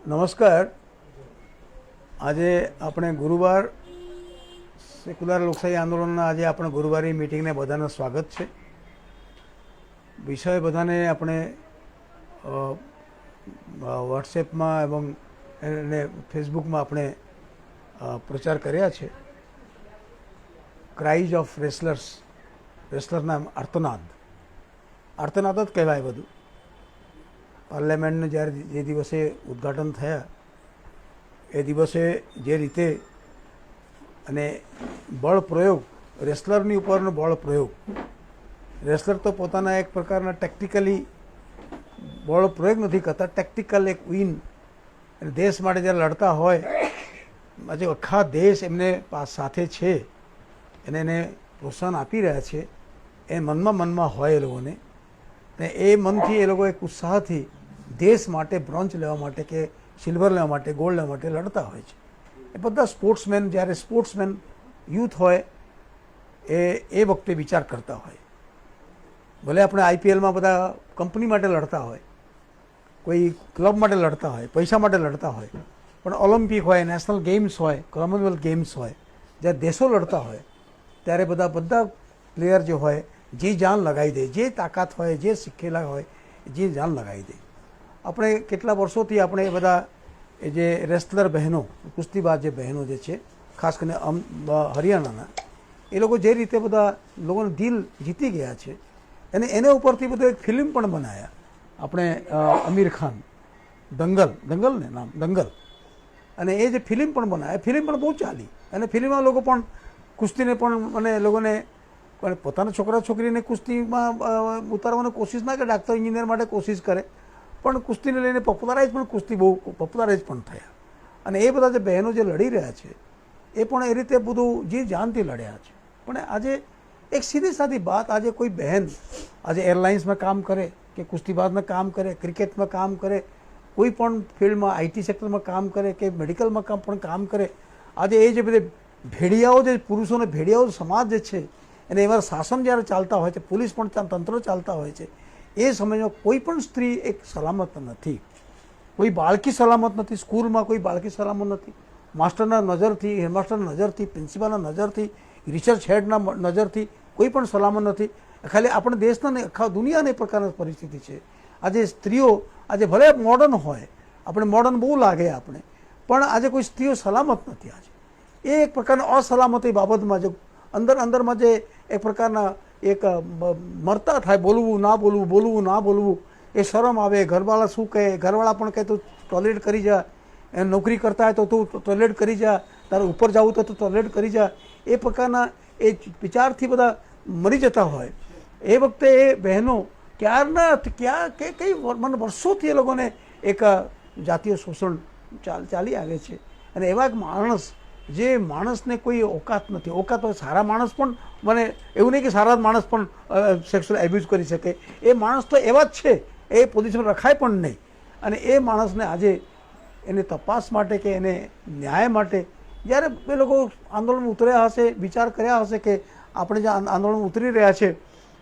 નમસ્કાર. આજે આપણે ગુરુવાર સેક્યુલર લોકશાહી આંદોલનના આજે આપણે ગુરુવારી મિટિંગને બધાનું સ્વાગત છે. વિષય બધાને આપણે વોટ્સએપમાં ଏବଂ અને ફેસબુકમાં આપણે પ્રચાર કર્યા છે. ક્રાઇઝ ઓફ રેસલરના આર્તનાદ જ કહેવાય બધું. પાર્લામેન્ટનું જ્યારે જે દિવસે ઉદ્ઘાટન થયા એ દિવસે જે રીતે અને બળ પ્રયોગ રેસલરની ઉપરનો બળ પ્રયોગ, રેસલર તો પોતાના એક પ્રકારના ટેક્ટિકલી બળ પ્રયોગ નથી કરતા, ટેક્ટિકલ એક વિન દેશ માટે જ્યારે લડતા હોય, આજે આખા દેશ એમને સાથે છે અને એને પ્રોત્સાહન આપી રહ્યા છે, એ મનમાં હોય એ લોકોને, ને એ મનથી એ લોકો એક ઉત્સાહથી દેશ માટે બ્રોન્ઝ લેવા માટે કે સિલ્વર લેવા માટે, ગોલ્ડ લેવા માટે લડતા હોય છે. એ બધા સ્પોર્ટ્સમેન, જ્યારે સ્પોર્ટ્સમેન યુથ હોય એ વખતે વિચાર કરતા હોય. ભલે આપણે આઈપીએલમાં બધા કંપની માટે લડતા હોય, કોઈ ક્લબ માટે લડતા હોય, પૈસા માટે લડતા હોય, પણ ઓલિમ્પિક હોય, નેશનલ ગેમ્સ હોય, કોમનવેલ્થ ગેમ્સ હોય, જ્યારે દેશો લડતા હોય ત્યારે બધા પ્લેયર જે હોય જે જાન લગાવી દે, જે તાકાત હોય, જે શીખેલા હોય, જે જાન લગાવી દે. આપણે કેટલા વર્ષોથી આપણે એ બધા એ જે રેસલર બહેનો, કુસ્તીબાજ જે બહેનો જે છે, ખાસ કરીને હરિયાણાના, એ લોકો જે રીતે બધા લોકોનું દિલ જીતી ગયા છે, અને એને ઉપરથી બધું એક ફિલ્મ પણ બનાવ્યા આપણે આમિર ખાન, દંગલ ને નામ દંગલ, અને એ જે ફિલ્મ પણ બનાવ્યા, ફિલ્મ પણ બહુ ચાલી, અને ફિલ્મમાં લોકો પણ કુસ્તીને પણ અને લોકોને પોતાના છોકરા છોકરીને કુસ્તીમાં ઉતારવાની કોશિશ ના કરે, ડાક્ટર એન્જિનિયર માટે કોશિશ કરે, પણ કુસ્તીને લઈને કુસ્તી બહુ પોપ્યુલરાઇઝ પણ થયા. અને એ બધા જે બહેનો જે લડી રહ્યા છે એ પણ એ રીતે બધું જે જાનથી લડ્યા છે. પણ આજે એક સીધી સાદી વાત, આજે કોઈ બહેન આજે એરલાઇન્સમાં કામ કરે કે કુસ્તીબાજમાં કામ કરે, ક્રિકેટમાં કામ કરે, કોઈ પણ ફિલ્ડમાં આઈટી સેક્ટરમાં કામ કરે કે મેડિકલમાં પણ કામ કરે, આજે એ જે બધે ભેડિયાઓ, જે પુરુષોને ભેડિયાઓ સમાજ જે છે અને એવા શાસન જ્યારે ચાલતા હોય છે, પોલીસ પણ તંત્રો ચાલતા હોય છે, એ સમયમાં કોઈ પણ સ્ત્રી એક સલામત નથી. કોઈ બાળકી સલામત નથી, સ્કૂલમાં કોઈ બાળકી સલામત નથી, માસ્ટરના નજરથી, હેડમાસ્ટરના નજરથી, પ્રિન્સિપાલના નજરથી, રિસર્ચ હેડના નજરથી કોઈ પણ સલામત નથી. ખાલી આપણે દેશના ને આખા દુનિયાની પ્રકારની પરિસ્થિતિ છે. આજે સ્ત્રીઓ આજે ભલે મોડર્ન હોય, આપણે મોડર્ન બહુ લાગે આપણે, પણ આજે કોઈ સ્ત્રીઓ સલામત નથી. આજે એ એક પ્રકારના અસલામતી બાબતમાં જો અંદરમાં જે એક પ્રકારના એક મરતા થાય, બોલવું ના બોલવું, બોલવું ના બોલવું, એ શરમ આવે. ઘરવાળા શું કહે, ઘરવાળા પણ કહે તું ટોયલેટ કરી જા, એમ નોકરી કરતા હોય તો તું ટોયલેટ કરી જા, તારે ઉપર જવું તો તું ટોયલેટ કરી જા, એ પ્રકારના એ વિચારથી બધા મરી જતા હોય. એ વખતે એ બહેનો ક્યારના કઈ મને વર્ષોથી એ લોકોને એક જાતીય શોષણ ચાલી આવે છે. અને એવા એક માણસ, જે માણસને કોઈ ઓકાત નથી, ઓકાત હોય સારા માણસ પણ, મને એવું નહીં કે સારા માણસ પણ સેક્સ્યુઅલ એબ્યુઝ કરી શકે, એ માણસ તો એવા જ છે, એ પોઝિશન રખાય પણ નહીં. અને એ માણસને આજે એને તપાસ માટે કે એને ન્યાય માટે જ્યારે એ લોકો આંદોલન ઉતર્યા હશે, વિચાર કર્યા હશે કે આપણે જે આંદોલન ઉતરી રહ્યા છે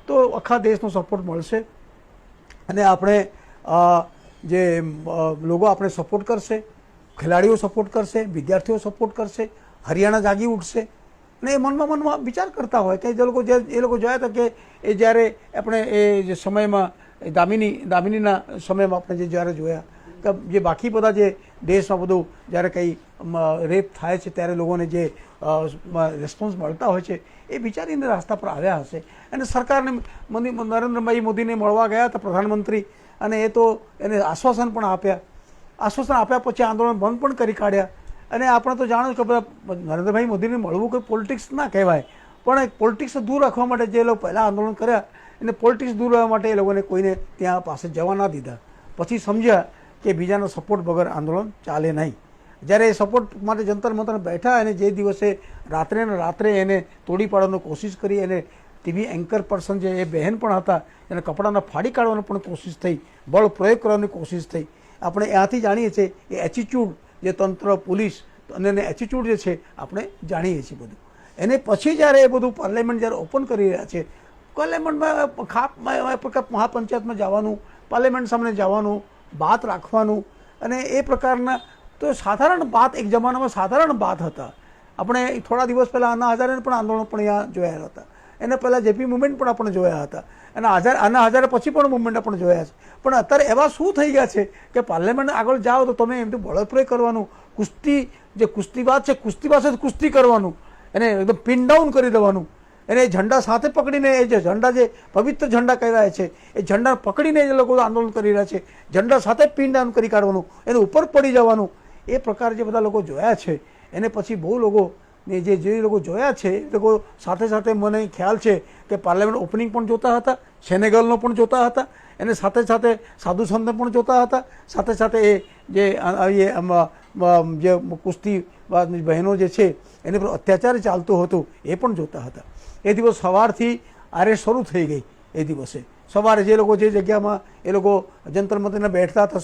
તો આખા દેશનો સપોર્ટ મળશે, અને આપણે જે લોકો આપણે સપોર્ટ કરશે, ખેલાડીઓ સપોર્ટ કરશે, વિદ્યાર્થીઓ સપોર્ટ કરશે, હરિયાણા જાગી ઉઠશે. અને એ મનમાં વિચાર કરતા હોય કે એ લોકો જોયા હતા કે એ જ્યારે આપણે એ જે સમયમાં દામિનીના સમયમાં આપણે જ્યારે જોયા કે જે બાકી બધા જે દેશમાં બધું જ્યારે કંઈ રેપ થાય છે ત્યારે લોકોને જે રિસ્પોન્સ મળતા હોય છે, એ વિચારીને રસ્તા પર આવ્યા હશે. અને સરકારને નરેન્દ્રભાઈ મોદીને મળવા ગયા હતા પ્રધાનમંત્રી, અને એ તો એને આશ્વાસન પણ આપ્યા. આશ્વાસન આપ્યા પછી આંદોલન બંધ પણ કરી કાઢ્યા. અને આપણે તો જાણો કે બધા નરેન્દ્રભાઈ મોદીને મળવું કોઈ પોલિટિક્સ ના કહેવાય, પણ પોલિટિક્સ દૂર રાખવા માટે જે લોકો પહેલાં આંદોલન કર્યા એને પોલિટિક્સ દૂર રહેવા માટે એ લોકોને કોઈને ત્યાં પાસે જવા ના દીધા. પછી સમજ્યા કે બીજાનો સપોર્ટ વગર આંદોલન ચાલે નહીં. જ્યારે એ સપોર્ટ માટે જંતર મંતર બેઠા, અને જે દિવસે રાત્રે એને તોડી પાડવાની કોશિશ કરી, એને ટીવી એન્કર પર્સન જે એ બહેન પણ હતા એને કપડાના ફાડી કાઢવાની પણ કોશિશ થઈ, બળ પ્રયોગ કરવાની કોશિશ થઈ. આપણે ત્યાંથી જાણીએ છીએ એ એટીટ્યૂડ જે તંત્ર, પોલીસ અને એટીટ્યૂડ જે છે આપણે જાણીએ છીએ બધું. એને પછી જ્યારે એ બધું પાર્લામેન્ટ જ્યારે ઓપન કરી રહ્યા છે, પાર્લામેન્ટમાં મહાપંચાયતમાં જવાનું, પાર્લામેન્ટ સામે જવાનું, વાત રાખવાનું, અને એ પ્રકારના તો સાધારણ બાત એક જમાનામાં સાધારણ બાત હતા. આપણે થોડા દિવસ પહેલાં અન્ના હજારે પણ આંદોલન પણ અહીંયા જોયા હતા. એને પહેલાં જેપી મુવમેન્ટ પણ આપણે જોયા હતા અને આના હજારે પછી પણ મુવમેન્ટ આપણે જોયા છે. પણ અત્યારે એવા શું થઈ ગયા છે કે પાર્લામેન્ટ આગળ જાઓ તો તમે એમથી બળપ્રયોગ કરવાનું, કુસ્તી જે કુસ્તીબાજ છે કુસ્તીબાજ જ કુસ્તી કરવાનું, એને એકદમ પિન ડાઉન કરી દેવાનું, એને ઝંડા સાથે પકડીને એ જે ઝંડા જે પવિત્ર ઝંડા કહેવાય છે એ ઝંડા પકડીને એ લોકો આંદોલન કરી રહ્યા છે, ઝંડા સાથે પિન ડાઉન કરી કાઢવાનું, એને ઉપર પડી જવાનું, એ પ્રકાર જે બધા લોકો જોયા છે એને પછી બહુ લોકો ને જે લોકો જોયા છે એ લોકો સાથે સાથે મને ખ્યાલ છે કે પાર્લામેન્ટ ઓપનિંગ પણ જોતા હતા, સેનેગલનો પણ જોતા હતા, એને સાથે સાથે સાધુ સંત પણ જોતા હતા, સાથે સાથે એ જે કુસ્તી બહેનો જે છે એની પર અત્યાચાર ચાલતો હતો એ પણ જોતા હતા. એ દિવસ સવારથી આરે શરૂ થઈ ગઈ. એ દિવસે સવારે જે લોકો જે જગ્યામાં એ લોકો જંતર મંતરને બેઠતા હતા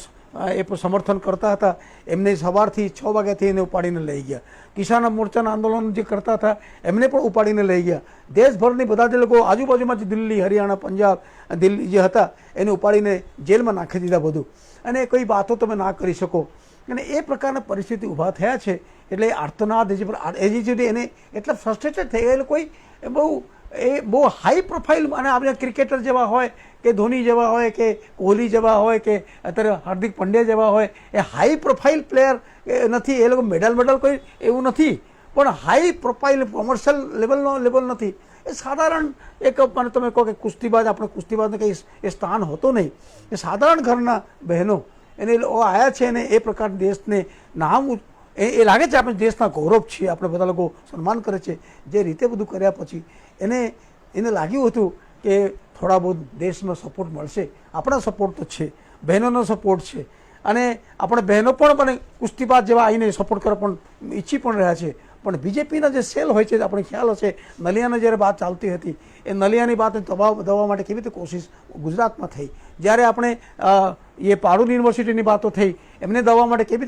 એ પણ સમર્થન કરતા હતા એમને સવારથી 6 વાગ્યાથી એને ઉપાડીને લઈ ગયા. કિસાન મોરચાના આંદોલન જે કરતા હતા એમને પણ ઉપાડીને લઈ ગયા. દેશભરની બધા જે લોકો આજુબાજુમાં જે દિલ્હી, હરિયાણા, પંજાબ, દિલ્હી જે હતા એને ઉપાડીને જેલમાં નાખી દીધા બધું. અને કોઈ વાતો તમે ના કરી શકો. અને એ પ્રકારના પરિસ્થિતિ ઊભા થયા છે. એટલે આર્તનાદ એને એટલા ફ્રસ્ટ્રેટેડ થઈ ગયા. કોઈ બહુ હાઈ પ્રોફાઇલ અને આપણે ક્રિકેટર જેવા હોય કે ધોની જેવા હોય કે કોહલી જેવા હોય કે અત્યારે હાર્દિક પંડ્યા જેવા હોય એ હાઈ પ્રોફાઇલ પ્લેયર નથી. એ લોકો મેડલ કોઈ એવું નથી, પણ હાઈ પ્રોફાઇલ કોમર્શિયલ લેવલ નથી. એ સાધારણ એક મને તમે કહો કે કુસ્તીબાજ, આપણે કુસ્તીબાજને કંઈ એ સ્થાન હોતો નહીં. એ સાધારણ ઘરના બહેનો એને આવ્યા છે અને એ પ્રકાર દેશને નામ એ લાગે છે આપણે દેશના ગૌરવ છીએ, આપણે બધા લોકો સન્માન કરે છે. જે રીતે બધું કર્યા પછી એને લાગ્યું હતું કે થોડા બહુ દેશનો સપોર્ટ મળશે. આપણા સપોર્ટ તો છે, બહેનોનો સપોર્ટ છે અને આપણે બહેનો પણ કુસ્તીબાજ જેવા આવીને સપોર્ટ કરવા પણ ઈચ્છી પણ રહ્યા છે. પણ બીજેપીના જે સેલ હોય છે આપણે ખ્યાલ હશે નલિયાની જ્યારે વાત ચાલતી હતી એ નલિયાની વાત દબાવવા માટે કેવી રીતે કોશિશ ગુજરાતમાં થઈ. જ્યારે આપણે એ પારુલ યુનિવર્સિટીની વાતો થઈ એમને દવા માટે કેવી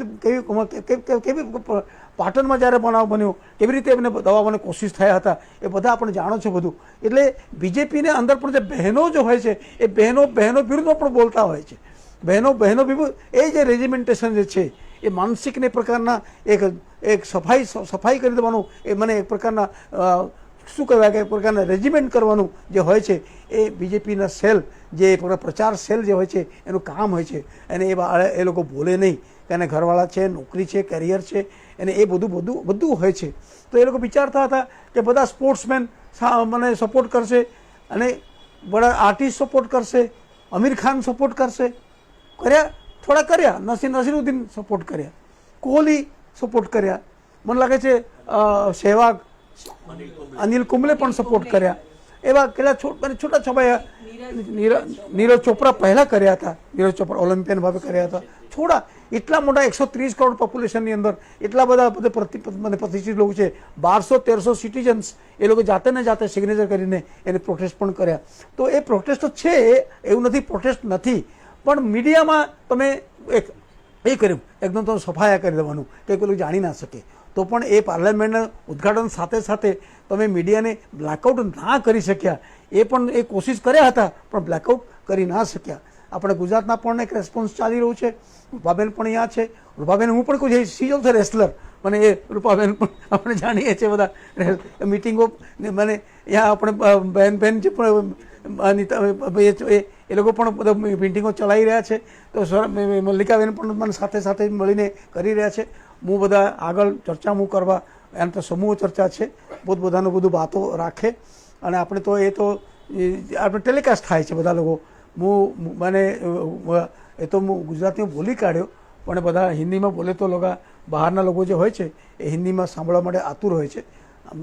પાટણમાં જ્યારે બનાવ બન્યો કેવી રીતે એમને દબાવવાની કોશિશ થયા હતા એ બધા આપણે જાણો છો બધું. એટલે બીજેપીને અંદર પણ જે બહેનો જો હોય છે એ બહેનો વિરુદ્ધમાં પણ બોલતા હોય છે. બહેનો વિરુદ્ધ એ જે રેજિમેન્ટેશન જે છે એ માનસિકને પ્રકારના એક સફાઈ કરી દેવાનું, એ મને એક પ્રકારના શું કહેવાય કે એક પ્રકારના રેજિમેન્ટ કરવાનું જે હોય છે એ બીજેપીના સેલ જે પ્રચાર સેલ જે હોય છે એનું કામ હોય છે. અને એ લોકો બોલે નહીં કે એને ઘરવાળા છે, નોકરી છે, કરિયર છે, અને એ બધું હોય છે. તો એ લોકો વિચારતા હતા કે બધા સ્પોર્ટ્સમેન મને સપોર્ટ કરશે અને બધા આર્ટિસ્ટ સપોર્ટ કરશે, આમિર ખાન સપોર્ટ કરશે, થોડા કર્યા, નસીરુદ્દીન સપોર્ટ કર્યા, કોહલી સપોર્ટ કર્યા, મને લાગે છે સહેવાગ, અનિલ કુંબલે પણ સપોર્ટ કર્યા. એવા કેટલા છોટા છવાયા નીરજ ચોપરા પહેલાં કર્યા હતા. નીરજ ચોપરા ઓલિમ્પિયન ભાવે કર્યા હતા. થોડા એટલા મોટા 130 કરોડ પોપ્યુલેશનની અંદર એટલા બધા પ્રતિષ્ઠિત લોકો છે. 1200-1300 સિટીઝન્સ એ લોકો જાતે સિગ્નેચર કરીને એને પ્રોટેસ્ટ પણ કર્યા. તો એ પ્રોટેસ્ટ તો છે, એવું નથી પ્રોટેસ્ટ નથી, પણ મીડિયામાં તમે એ કર્યું એકદમ તમે સફાયા કરી દેવાનું કે કોઈ જાણી ના શકે. તો પણ એ પાર્લામેન્ટના ઉદ્ઘાટન સાથે સાથે તમે મીડિયાને બ્લેકઆઉટ ના કરી શક્યા. એ પણ એ કોશિશ કર્યા હતા પણ બ્લેકઆઉટ કરી ના શક્યા. આપણે ગુજરાતના પણ એક રેસ્પોન્સ ચાલી રહ્યું છે. રૂપાબેન પણ અહીંયા છે. રૂપાબેન હું પણ કહું સી ઓફ ધ રેસલર, મને એ રૂપાબેન પણ આપણે જાણીએ છીએ બધા મિટિંગો મને અહીંયા આપણે બહેન જે પણ એ લોકો પણ બધા મિટિંગો ચલાવી રહ્યા છે. તો મલ્લિકાબેન પણ મને સાથે મળીને કરી રહ્યા છે. હું બધા આગળ ચર્ચા કરવા એમ તો સમૂહ ચર્ચા છે, બધાનું બધું વાતો રાખે અને આપણે તો આપણે ટેલિકાસ્ટ થાય છે બધા લોકો. હું ગુજરાતીમાં બોલી કાઢ્યો પણ બધા હિન્દીમાં બોલે તો લોકો બહારના લોકો જે હોય છે એ હિન્દીમાં સાંભળવા માટે આતુર હોય છે.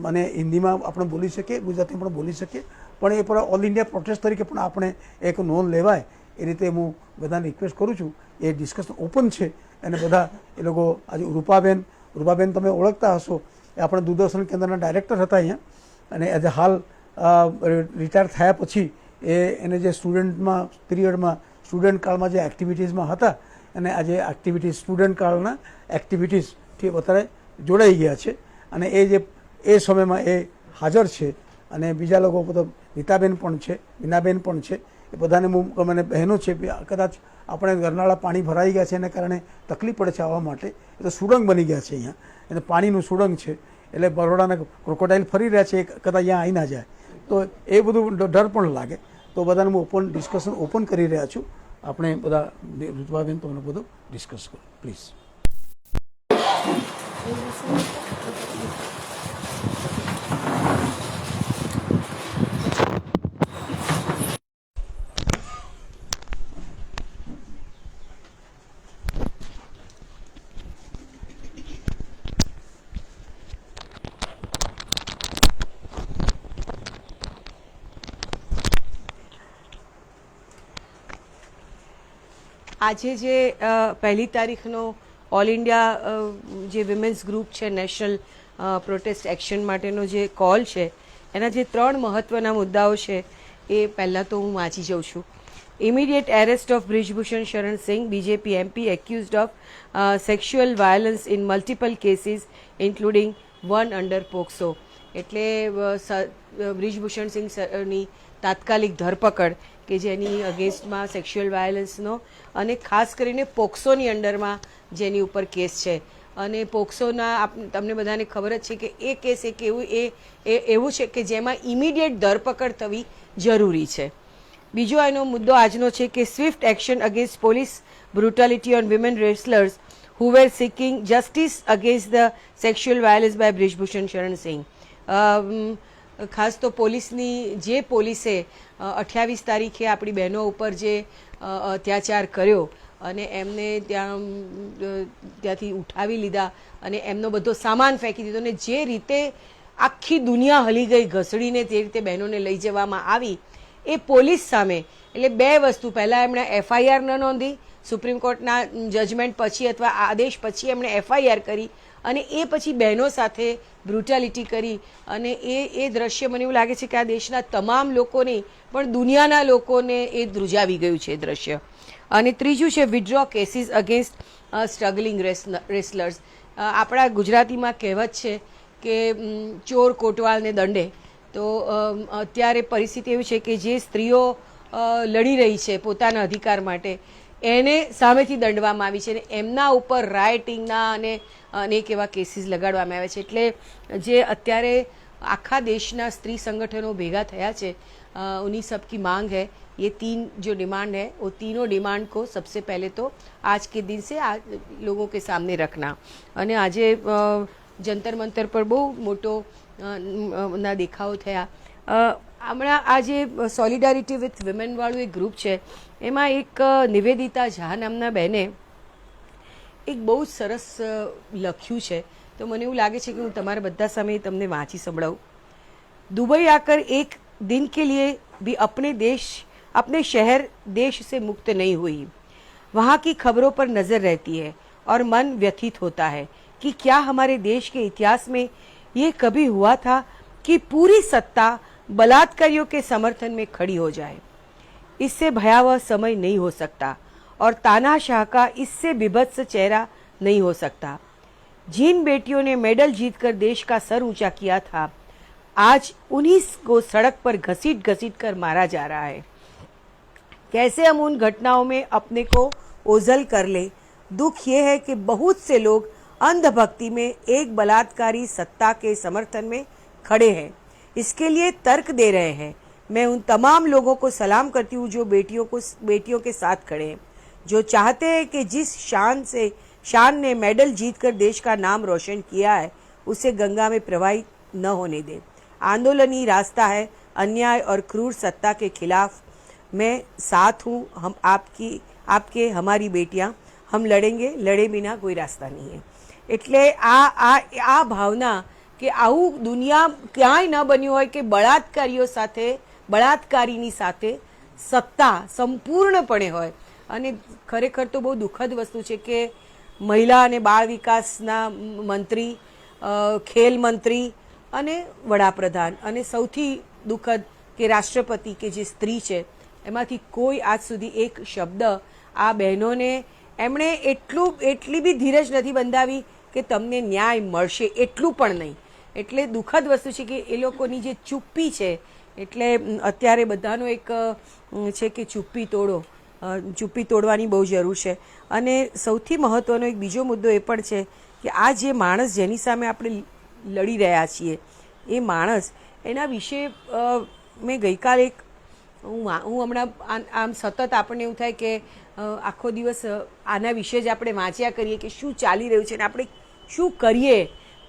અને હિન્દીમાં આપણે બોલી શકીએ, ગુજરાતીમાં પણ બોલી શકીએ, પણ એ પણ ઓલ ઇન્ડિયા પ્રોટેસ્ટ તરીકે પણ આપણે એક નોંધ લેવાય એ રીતે હું બધાને રિક્વેસ્ટ કરું છું. એ ડિસ્કશન ઓપન છે અને બધા એ લોકો આજે રૂપાબેન તમે ઓળખતા હશો, એ આપણે દૂરદર્શન કેન્દ્રના ડાયરેક્ટર હતા અહીંયા અને એઝ હાલ રિટાયર થયા પછી એને જે સ્ટુડન્ટમાં પિરિયડમાં સ્ટુડન્ટ કાળમાં જે એક્ટિવિટીઝમાં હતા અને આજે સ્ટુડન્ટ કાળના એક્ટિવિટીઝથી અત્યારે જોડાઈ ગયા છે અને એ સમયમાં એ હાજર છે. અને બીજા લોકો બધા રીતાબેન પણ છે, મીનાબેન પણ છે, એ બધાને મને બહેનો છે કદાચ આપણે ગરનાળા પાણી ભરાઈ ગયા છે એને કારણે તકલીફ પડે છે આવવા માટે. એ તો સુડંગ બની ગયા છે અહીંયા, અને પાણીનું સુડંગ છે એટલે બરોડાના ક્રોકોડાઇલ ફરી રહ્યા છે, કદાચ અહીંયા આવી ના જાય તો એ બધું ડર પણ લાગે. તો બધાને હું ઓપન ડિસ્કશન ઓપન કરી રહ્યા છું. આપણે બધા ઋતુભાબેન તમને બધું ડિસ્કસ કરો પ્લીઝ. આજે જે 1 તારીખનો ઓલ ઇન્ડિયા જે વિમેન્સ ગ્રુપ છે નેશનલ પ્રોટેસ્ટ એક્શન માટેનો જે કોલ છે એના જે 3 મહત્વના મુદ્દાઓ છે એ પહેલાં તો હું વાંચી જાઉં છું. Immediate arrest of Brijbhushan Sharan Singh BJP MP accused of sexual violence in multiple cases including 1 under POCSO. એટલે બ્રિજભૂષણ સિંઘની તાત્કાલિક ધરપકડ કે જેની અગેન્સ્ટમાં સેક્સ્યુઅલ વાયોલન્સનો અને ખાસ કરીને પોક્સોની અંડરમાં જેની ઉપર કેસ છે. અને પોક્સોના તમને બધાને ખબર જ છે કે એ કેસ એક એવું છે કે જેમાં ઇમિડિયેટ ધરપકડ થવી જરૂરી છે. બીજો એનો મુદ્દો આજનો છે કે swift action against police brutality on women wrestlers who were seeking justice against the sexual violence by Brijbhushan Sharan Singh. ખાસ તો પોલીસે 28 તારીખે આપણી બહેનો ઉપર જે અત્યાચાર કર્યો અને એમને ત્યાંથી ઉઠાવી લીધા અને એમનો બધો સામાન ફેંકી દીધો, અને જે રીતે આખી દુનિયા હલી ગઈ ઘસડીને તે રીતે બહેનોને લઈ જવામાં આવી એ પોલીસ સામે. એટલે 2 વસ્તુ, પહેલાં એમણે FIR ન નોંધી, સુપ્રીમ કોર્ટના જજમેન્ટ પછી અથવા આદેશ પછી એમણે FIR કરી અને એ પછી બહેનો સાથે બ્રુટાલિટી કરી. અને એ દ્રશ્ય મને એવું લાગે છે કે આ દેશના તમામ લોકોને પણ દુનિયાના લોકોને એ ધ્રુજાવી ગયું છે એ દ્રશ્ય. અને ત્રીજું છે withdraw cases against struggling wrestlers. આપણા ગુજરાતીમાં કહેવત છે કે ચોર કોટવાલને દંડે. તો અત્યારે પરિસ્થિતિ એવી છે કે જે સ્ત્રીઓ લડી રહી છે પોતાના અધિકાર માટે એને સામેથી દંડવામાં આવી છે અને એમના ઉપર રાયટિંગના અને અનેક એવા કેસીસ લગાડવામાં આવ્યા છે. એટલે જે અત્યારે આખા દેશના સ્ત્રી સંગઠનો ભેગા થયા છે, ઉन्हीं सब की मांग है, ये 3 जो डिमांड है वो तीनों डिमांड को सबसे पहले तो आज के दिन से लोगों के सामने रखना. અને આજે જંતર મંતર પર બહુ મોટો ના દેખાવો થયા. હમણાં આ જે સોલિડારિટી વિથ વિમેનવાળું એક ગ્રુપ છે એમાં એક નિવેદિતા ઝા નામના બહેને એક બહુ સરસ લખ્યું છે. તો મને એવું લાગે છે કે હું તમારા બધા સામે તમને વાંચી સંભળાવું. दुबई आकर एक दिन के लिए भी अपने शहर देश से मुक्त नहीं हुई. वहाँ की खबरों पर नज़र रहती है और मन व्यथित होता है कि क्या हमारे देश के इतिहास में ये कभी हुआ था कि पूरी सत्ता बलात्कारियों के समर्थन में खड़ी हो जाए. इससे भयावह समय नहीं हो सकता और तानाशाह का इससे बीभत्स चेहरा नहीं हो सकता. जिन बेटियों ने मेडल जीतकर देश का सर ऊंचा किया था, आज उन्हीं को सड़क पर घसीट घसीट कर मारा जा रहा है. कैसे हम उन घटनाओं में अपने को ओझल कर ले. दुख ये है कि बहुत से लोग अंधभक्ति में एक बलात्कारी सत्ता के समर्थन में खड़े हैं, इसके लिए तर्क दे रहे हैं. मैं उन तमाम लोगों को सलाम करती हूँ जो बेटियों के साथ खड़े हैं, जो चाहते हैं कि जिस शान ने मेडल जीतकर देश का नाम रोशन किया है उसे गंगा में प्रवाहित न होने दे. आंदोलन ही रास्ता है. अन्याय और क्रूर सत्ता के खिलाफ मैं साथ हूँ. हम आपके हमारी बेटियाँ, हम लड़ेंगे, लड़े बिना कोई रास्ता नहीं है. એટલે આ ભાવના કે આવું દુનિયા ક્યાંય ન બન્યું હોય કે બળાત્કારીની સાથે સત્તા સંપૂર્ણપણે હોય. અને ખરેખર તો બહુ દુઃખદ વસ્તુ છે કે મહિલા અને બાળ વિકાસના મંત્રી, ખેલ મંત્રી અને વડાપ્રધાન અને સૌથી દુઃખદ કે રાષ્ટ્રપતિ કે જે સ્ત્રી છે એમાંથી કોઈ આજ સુધી એક શબ્દ આ બહેનોને એમણે એટલી બી ધીરજ નથી બંધાવી કે તમને ન્યાય મળશે એટલું પણ નહીં. એટલે દુઃખદ વસ્તુ છે કે એ લોકોની જે ચૂપ્પી છે એટલે અત્યારે બધાનો એક છે કે ચુપ્પી તોડવાની બહુ જરૂર છે. અને સૌથી મહત્ત્વનો એક બીજો મુદ્દો એ પણ છે કે આ જે માણસ જેની સામે આપણે લડી રહ્યા છીએ એ માણસ એના વિશે મેં ગઈકાલે એક હું હમણાં આમ સતત આપણને એવું થાય કે આખો દિવસ આના વિશે જ આપણે વાંચ્યા કરીએ કે શું ચાલી રહ્યું છે અને આપણે શું કરીએ.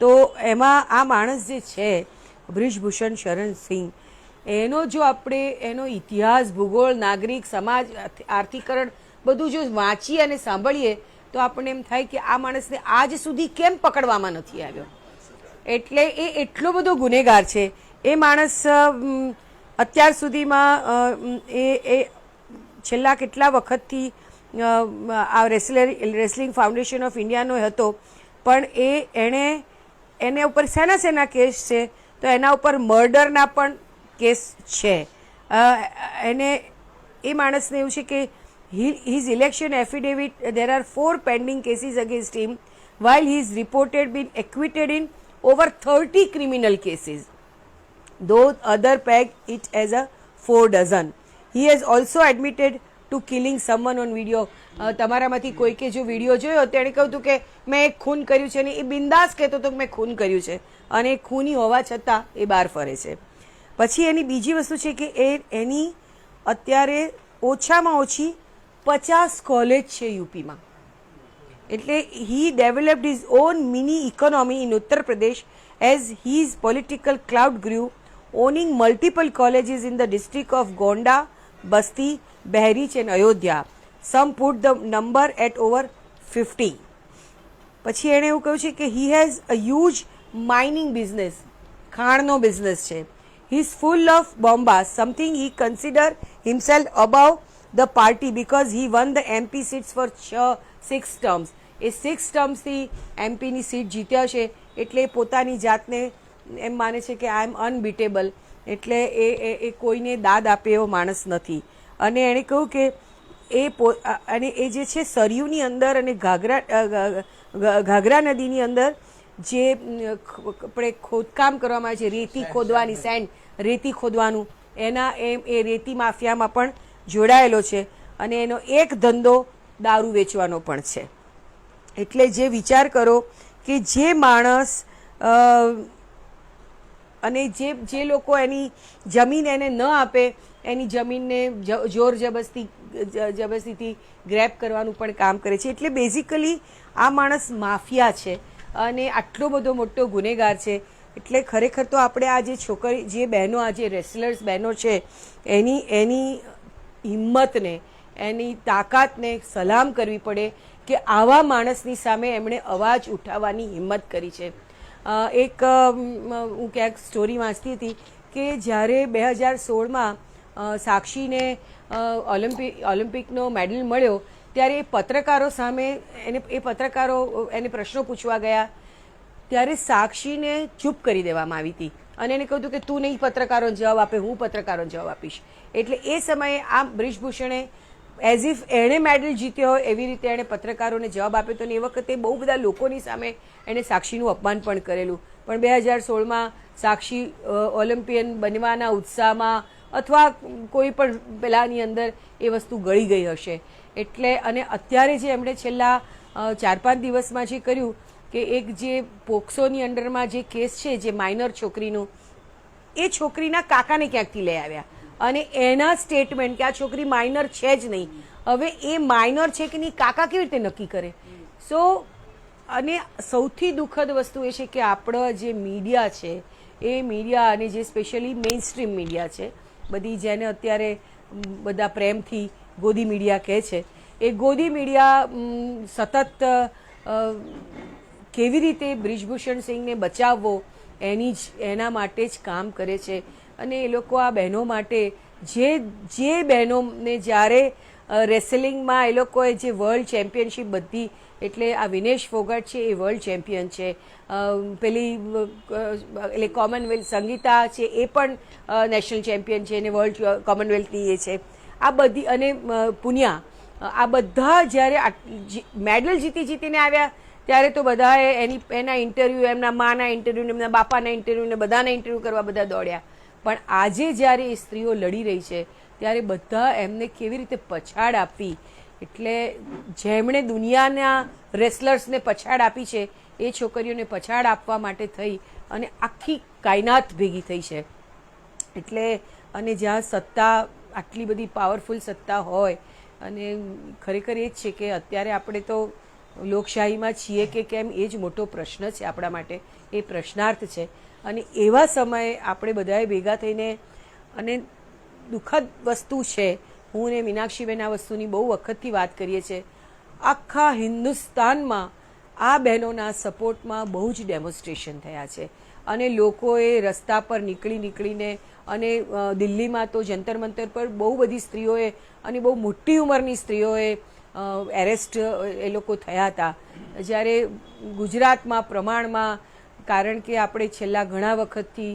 તો એમાં આ માણસ જે છે બ્રિજભૂષણ શરણ સિંહ, એનો જો આપણે એનો ઇતિહાસ, ભૂગોળ, નાગરિક, સમાજ, આર્થિકરણ બધું જો વાંચીએ અને સાંભળીએ તો આપણને એમ થાય કે આ માણસને આજ સુધી કેમ પકડવામાં નથી આવ્યો. એટલે એ એટલો બધો ગુનેગાર છે. એ માણસ અત્યાર સુધીમાં એ છેલ્લા કેટલા વખતથી આ રેસલિંગ ફાઉન્ડેશન ઓફ ઇન્ડિયાનો હતો, પણ એને ઉપર શેના કેસ છે તો એના ઉપર મર્ડરના પણ કેસ છે. એ માણસને એવું છે કે his election affidavit, there are 4 pending cases against him, while he is reported been acquitted in over 30 criminal cases, though other peg it as a 4 dozen. He has also admitted to killing someone on video. તમારામાંથી કોઈકે જો video જોયો તેણે કહ્યું હતું કે મેં એક ખૂન કર્યું છે, અને એ બિંદાસ કહેતો હતો કે મેં ખૂન કર્યું છે, અને ખૂની હોવા છતાં એ બહાર ફરે છે. પછી એની બીજી વસ્તુ છે કે એની અત્યારે ઓછામાં ઓછી 50 કોલેજ છે યુપીમાં. એટલે he developed his own mini economy in Uttar Pradesh as his political clout grew, owning multiple colleges in the district of Gonda, Basti, Bahreich and Ayodhya. Some put the number at over 50. પછી એણે એવું કહ્યું છે કે he has a huge mining business, ખાણનો business છે. he is full of bombast, something he consider himself above the party because he won the MP seats for 6 terms. એ 6 ટર્મ્સથી એમપીની સીટ જીત્યા છે, એટલે પોતાની જાતને એમ માને છે કે આઈ એમ અનબીટેબલ. એટલે એ કોઈને દાદ આપે એવો માણસ નથી. અને એણે કહ્યું કે એ જે છે સરયુની અંદર અને ઘાઘરા નદીની અંદર જે આપણે ખોદકામ કરવામાં આવે છે, રેતી ખોદવાની, રેતી ખોદવાનું, એ રેતી માફિયામાં પણ જોડાયેલો છે. અને એનો એક ધંધો દારૂ વેચવાનો પણ છે. એટલે જે વિચાર કરો કે જે માણસ અને જે લોકો એની જમીન એને ન આપે, એની જમીનને જોર જબરદસ્તીથી ગ્રેબ કરવાનું પણ કામ કરે છે. એટલે બેઝિકલી આ માણસ માફિયા છે અને આટલો બધો મોટો ગુનેગાર છે. એટલે ખરેખર તો આપણે આ જે બહેનો, આ જે રેસલર્સ બહેનો છે, એની હિંમતને, એની તાકાતને સલામ કરવી પડે કે આવા માણસની સામે એમણે અવાજ ઉઠાવવાની હિંમત કરી છે. હું ક્યાંક સ્ટોરી વાંચતી હતી કે જ્યારે 2016માં સાક્ષીને ઓલિમ્પિકનો મેડલ મળ્યો, ત્યારે એ પત્રકારો સામે એને પ્રશ્નો પૂછવા ગયા, ત્યારે સાક્ષીને ચૂપ કરી દેવામાં આવી હતી અને એને કહ્યું કે તું નહીં પત્રકારોને જવાબ આપે, હું પત્રકારોને જવાબ આપીશ. એટલે એ સમયે આ બ્રિજભૂષણે એઝ ઇફ એણે મેડલ જીત્યો હોય એવી રીતે એણે પત્રકારોને જવાબ આપ્યો હતો. અને એ વખતે બહુ બધા લોકોની સામે એણે સાક્ષીનું અપમાન પણ કરેલું. પણ 2016માં સાક્ષી ઓલિમ્પિયન બનવાના ઉત્સાહમાં અથવા કોઈ પણ પેલાની અંદર એ વસ્તુ ગળી ગઈ હશે. એટલે અને અત્યારે જે એમણે છેલ્લા 4-5 દિવસમાં જે કર્યું કે એક જે પોક્સોની અંડરમાં જે કેસ છે, જે માઇનર છોકરીનું, એ છોકરીના કાકાને ક્યાંકથી લઈ આવ્યા અને એના સ્ટેટમેન્ટ કે આ છોકરી માઇનર છે જ નહીં. હવે એ માઇનર છે કે નહીં કાકા કેવી રીતે નક્કી કરે? અને સૌથી દુઃખદ વસ્તુ એ છે કે આપણો જે મીડિયા છે, એ મીડિયા અને જે સ્પેશિયલી મેઇન સ્ટ્રીમ મીડિયા છે, બધી જેને અત્યારે બધા પ્રેમથી ગોદી મીડિયા કહે છે, એ ગોદી મીડિયા સતત કેવી રીતે બ્રિજભૂષણ સિંહને બચાવવો એના માટે જ કામ કરે છે. અને એ લોકો આ બહેનો માટે જે બહેનોને જ્યારે રેસલિંગમાં એ લોકોએ જે વર્લ્ડ ચેમ્પિયનશિપ બધી, એટલે આ વિનેશ ફોગાટ છે એ વર્લ્ડ ચેમ્પિયન છે, પેલી એટલે કોમનવેલ્થ સંગીતા છે એ પણ નેશનલ ચેમ્પિયન છે અને વર્લ્ડ કોમનવેલ્થની એ છે. આ બધી અને પુનિયા, આ બધા જ્યારે મેડલ જીતીને આવ્યા ત્યારે તો બધાએ એના ઇન્ટરવ્યૂ, એમના માના ઇન્ટરવ્યૂ, એમના બાપાના ઇન્ટરવ્યૂ ને બધાના ઇન્ટરવ્યૂ કરવા બધા દોડ્યા. પણ આજે જ્યારે એ સ્ત્રીઓ લડી રહી છે ત્યારે બધા એમને કેવી રીતે પછાડ આપવી, એટલે જેમણે દુનિયાના રેસલર્સને પછાડ આપી છે એ છોકરીઓને પછાડ આપવા માટે થઈ અને આખી કાયનાત ભેગી થઈ છે. એટલે અને જ્યાં સત્તા આટલી બધી પાવરફુલ સત્તા હોય, અને ખરેખર એ જ છે કે અત્યારે આપણે તો લોકશાહીમાં છીએ કે કેમ એ જ મોટો પ્રશ્ન છે આપણા માટે, એ પ્રશ્નાર્થ છે. અને એવા સમયે આપણે બધાએ ભેગા થઈને, અને દુઃખદ વસ્તુ છે, હું ને મીનાક્ષીબેન આ વસ્તુની બહુ વખતથી વાત કરીએ છીએ, આખા હિન્દુસ્તાનમાં આ બહેનોના સપોર્ટમાં બહુ જ ડેમોન્સ્ટ્રેશન થયા છે અને લોકોએ રસ્તા પર નીકળીને, અને દિલ્હીમાં તો જંતર મંતર પર બહુ બધી સ્ત્રીઓએ અને બહુ મોટી ઉંમરની સ્ત્રીઓએ એરેસ્ટ એ લોકો થયા હતા. જ્યારે ગુજરાતમાં પ્રમાણમાં, કારણ કે આપણે છેલ્લા ઘણા વખતથી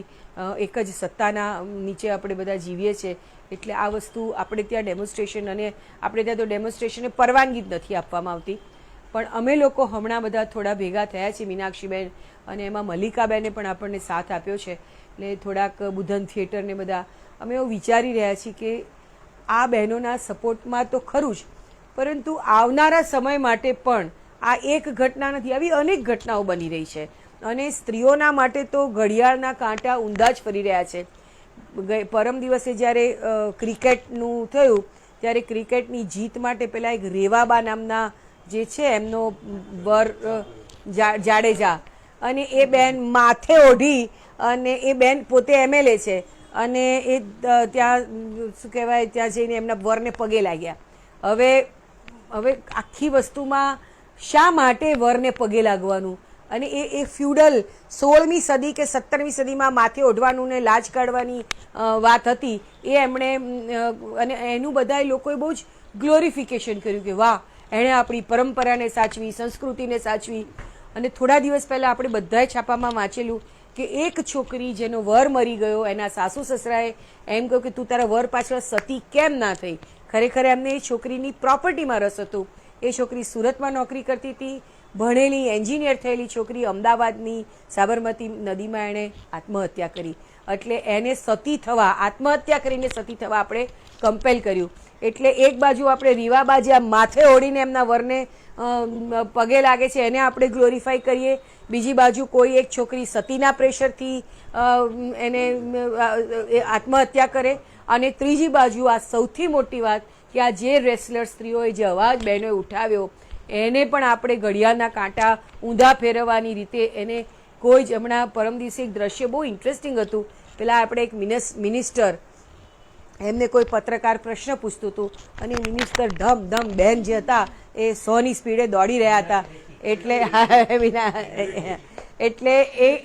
એક જ સત્તાના નીચે આપણે બધા જીવીએ છીએ, એટલે આ વસ્તુ આપણે ત્યાં ડેમોન્સ્ટ્રેશન, અને આપણે ત્યાં તો ડેમોન્સ્ટ્રેશનને પરવાનગી જ નથી આપવામાં આવતી. પણ અમે લોકો હમણાં બધા થોડા ભેગા થયા છે, મીનાક્ષીબેન અને એમાં મલ્લિકાબેને પણ આપણને સાથ આપ્યો છે. એટલે થોડાક બુધન થિયેટરને બધા અમે એવું વિચારી રહ્યા છીએ કે આ બહેનોના સપોર્ટમાં તો ખરું જ, પરંતુ આવનારા સમય માટે પણ આ એક ઘટના નથી, આવી અનેક ઘટનાઓ બની રહી છે. અને સ્ત્રીઓના માટે તો ઘડિયાળના કાંટા ઊંધા જ ફરી રહ્યા છે. પરમ દિવસે જ્યારે ક્રિકેટનું થયું ત્યારે ક્રિકેટની જીત માટે પેલા એક રેવાબા નામના જે છે એમનો વર જાડેજા, અને એ બેન માથે ઓઢી, અને એ બેન પોતે એમએલએ છે, અને એ ત્યાં શું કહેવાય ત્યાં જઈને એમના વરને પગે લાગ્યા. હવે આખી વસ્તુમાં શા માટે વરને પગે લાગવાનું, અને એ ફ્યુડલ 16મી સદી કે 17મી સદીમાં માથે ઓઢવાનું ને લાજ કાઢવાની વાત હતી, એ એમણે, અને એનું બધાય લોકોએ બહુ જ ગ્લોરિફિકેશન કર્યું કે વાહ, એણે આપણી પરંપરાને સાચવી, સંસ્કૃતિને સાચવી. અને થોડા દિવસ પહેલાં આપણે બધાએ છાપામાં વાંચેલું કે એક છોકરી જેનો વર મરી ગયો, એના સાસુ સસરાએ એમ કહ્યું કે તું તારા વર પાછળ સતી કેમ ના થઈ. ખરેખર એમને એ છોકરીની પ્રોપર્ટીમાં રસ હતું. એ છોકરી સુરતમાં નોકરી કરતી હતી, ભણેલી એન્જિનિયર થયેલી છોકરી અમદાવાદની સાબરમતી નદીમાં એણે આત્મહત્યા કરી. એટલે એને સતી થવા, આત્મહત્યા કરીને સતી થવા આપણે કમ્પેલ કર્યું. એટલે એક બાજુ આપણે રીવાબા જે માથે ઓઢીને એમના વરને પગે લાગે છે એને આપણે ગ્લોરીફાઈ કરીએ, બીજી બાજુ કોઈ એક છોકરી સતીના પ્રેશરથી એને આત્મહત્યા કરે, અને ત્રીજી બાજુ આ સૌથી મોટી વાત કે આ જે રેસલર સ્ત્રીઓએ જે અવાજ બહેનોએ ઉઠાવ્યો એને પણ આપણે ઘડિયાળના કાંટા ઊંધા ફેરવવાની રીતે એને કોઈ જ, હમણાં પરમ દિવસે એક દ્રશ્ય બહુ ઇન્ટરેસ્ટિંગ હતું. પેલા આપણે એક મિનિસ્ટર, એમને કોઈ પત્રકાર પ્રશ્ન પૂછતું હતું અને મિનિસ્ટર ધમ બેન જે હતા એ 100ની સ્પીડે દોડી રહ્યા હતા. એટલે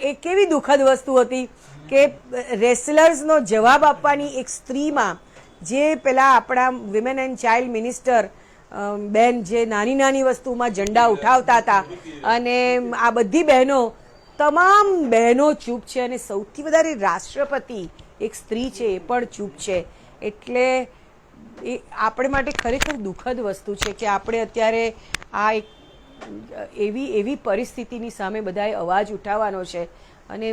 એ કેવી દુઃખદ વસ્તુ હતી કે રેસલર્સનો જવાબ આપવાની એક સ્ત્રીમાં, જે પેલા આપણા વિમેન એન્ડ ચાઇલ્ડ મિનિસ્ટર બેન જે નાની વસ્તુમાં ઝંડા ઉઠાવતા હતા, અને આ બધી બહેનો, તમામ બહેનો ચૂપ છે, અને સૌથી વધારે રાષ્ટ્રપતિ એક સ્ત્રી છે એ પણ ચૂપ છે. એટલે એ આપણે માટે ખરેખર દુઃખદ વસ્તુ છે કે આપણે અત્યારે આ એક એવી પરિસ્થિતિની સામે બધાએ અવાજ ઉઠાવવાનો છે, અને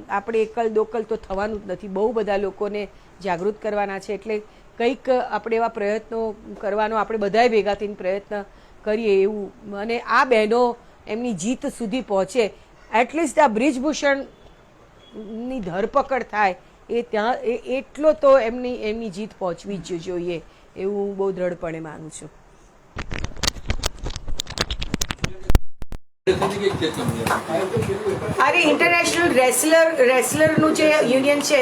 આપણે એકલ દોકલ તો થવાનું જ નથી, બહુ બધા લોકોને જાગૃત કરવાના છે. એટલે કંઈક આપણે એવા પ્રયત્નો કરવાનો, આપણે બધાએ ભેગા થઈને પ્રયત્ન કરીએ એવું, અને આ બહેનો એમની જીત સુધી પહોંચે, એટલીસ્ટ આ બ્રિજભૂષણની ધરપકડ થાય એ ત્યાં એટલો તો એમની જીત પહોંચવી જ જોઈએ એવું હું બહુ દ્રઢપણે માનું છું. અરે ઇન્ટરનેશનલ રેસલરનું જે યુનિયન છે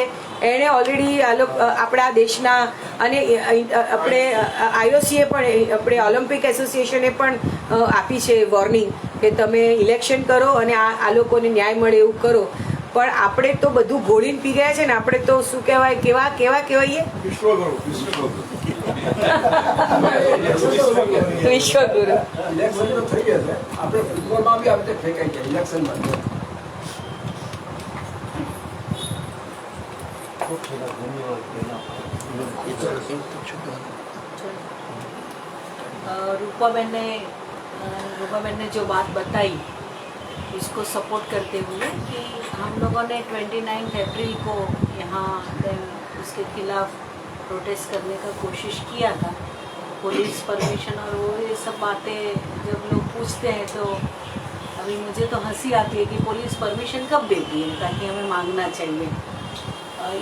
એણે ઓલરેડી આપણા દેશના, અને આપણે આઈઓસીએ પણ, આપણે ઓલિમ્પિક એસોસિએશને પણ આપી છે વોર્નિંગ કે તમે ઇલેક્શન કરો અને આ લોકોને ન્યાય મળે એવું કરો. પણ આપણે તો બધું ઘોળીને પી ગયા છે ને, આપણે તો શું કહેવાય, કહેવાઈએ વિશ્વગુરુ. रूपाबेन ने जो बात बताई इसको सपोर्ट करते हुए कि हम लोगों ने 29 अप्रैल को यहाँ उसके खिलाफ प्रोटेस्ट करने का कोशिश किया था। पुलिस परमिशन और वो ये सब बातें जब लोग पूछते हैं तो अभी मुझे तो हंसी आती है कि पुलिस परमिशन कब देती है, ताकि हमें मांगना चाहिए।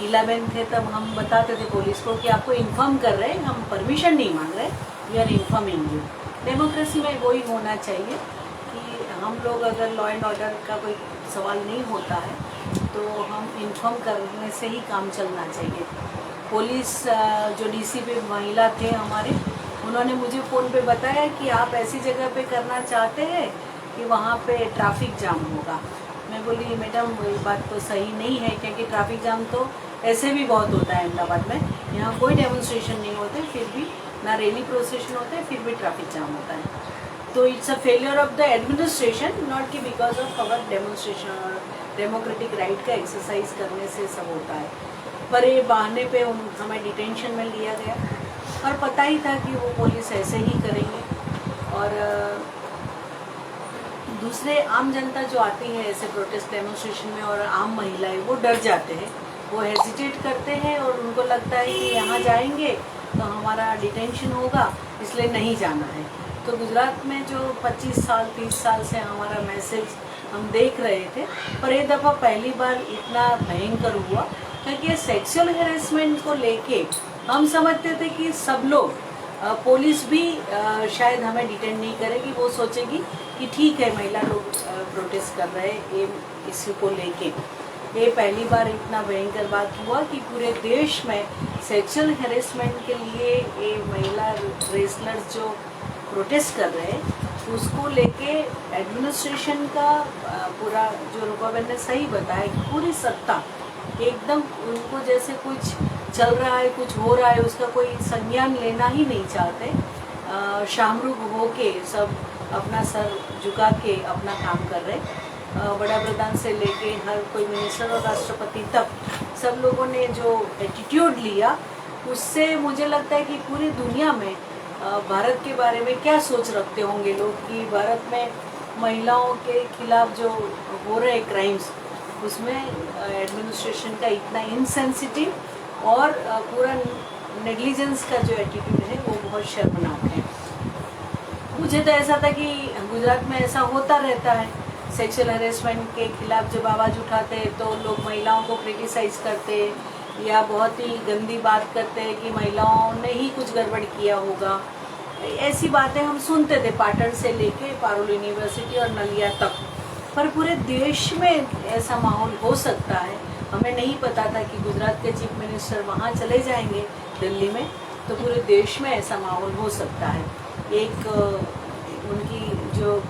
11 थे तब हम बताते थे पुलिस को कि आपको इन्फॉर्म कर रहे हैं, हम परमिशन नहीं मांग रहे, we are informing you. Democracy में वही होना चाहिए कि हम लोग अगर लॉ एंड ऑर्डर का कोई सवाल नहीं होता है तो हम इन्फॉर्म करने से ही काम चलना चाहिए। पुलिस जो डीसीपी महिला थे हमारे, उन्होंने मुझे फ़ोन पे बताया कि आप ऐसी जगह पे करना चाहते हैं कि वहाँ पे ट्रैफिक जाम होगा। मैं बोली मैडम ये बात तो सही नहीं है, क्योंकि ट्रैफिक जाम तो ऐसे भी बहुत होता है अहमदाबाद में। यहाँ कोई डेमोन्स्ट्रेशन नहीं होते, फिर भी ना रैली प्रोसेशन होते, फिर भी ट्रैफिक जाम होता है। तो it's a failure of the administration, not कि बिकॉज ऑफ आवर डेमोन्स्ट्रेशन और डेमोक्रेटिक राइट का एक्सरसाइज करने से सब होता है। पर ये बहाने पे हमें डिटेंशन में लिया गया और पता ही था कि वो पुलिस ऐसे ही करेंगे। और दूसरे आम जनता जो आती है ऐसे प्रोटेस्ट डेमोन्स्ट्रेशन में, और आम महिलाएं, वो डर जाते हैं, वो हेजिटेट करते हैं और उनको लगता है कि यहाँ जाएंगे तो हमारा डिटेंशन होगा, इसलिए नहीं जाना है। तो गुजरात में जो 25 साल 30 साल से हमारा मैसेज हम देख रहे थे, पर ये दफ़ा पहली बार इतना भयंकर हुआ, क्योंकि सेक्सुअल हेरेसमेंट को लेके हम समझते थे कि सब लोग, पुलिस भी शायद हमें डिटेंड नहीं करेगी, वो सोचेगी कि ठीक है महिला लोग प्रोटेस्ट कर रहे हैं ये इसी को लेके। ये पहली बार इतना भयंकर बात हुआ कि पूरे देश में सेक्सुअल हेरेसमेंट के लिए ये महिला रेसलर्स जो प्रोटेस्ट कर रहे हैं उसको लेके एडमिनिस्ट्रेशन का पूरा, जो रूपाबेन ने सही बताया, पूरी सत्ता एकदम उनको जैसे कुछ चल रहा है, कुछ हो रहा है, उसका कोई संज्ञान लेना ही नहीं चाहते। शामरुख हो के सब अपना सर झुका के अपना काम कर रहे। बड़ा प्रधान से लेके हर कोई मिनिस्टर और राष्ट्रपति तक सब लोगों ने जो एटीट्यूड लिया, उससे मुझे लगता है कि पूरी दुनिया में भारत के बारे में क्या सोच रखते होंगे लोग, कि भारत में महिलाओं के खिलाफ जो हो रहे क्राइम्स, उसमें एडमिनिस्ट्रेशन का इतना इनसेंसिटिव और पूरा नेग्लिजेंस का जो एटीट्यूड है वो बहुत शर्मनाक है। मुझे तो ऐसा था कि गुजरात में ऐसा होता रहता है, सेक्सुअल हेरेसमेंट के खिलाफ जब आवाज़ उठाते हैं तो लोग महिलाओं को क्रिटिसाइज़ करते या बहुत ही गंदी बात करते हैं कि महिलाओं ने ही कुछ गड़बड़ किया होगा। ऐसी बातें हम सुनते थे पाटन से लेके पारुल यूनिवर्सिटी और नलिया तक। पर पूरे देश में ऐसा माहौल हो सकता है, हमें नहीं पता था कि गुजरात के चीफ मिनिस्टर वहाँ चले जाएंगे दिल्ली में, तो पूरे देश में ऐसा माहौल हो सकता है। एक उनकी जो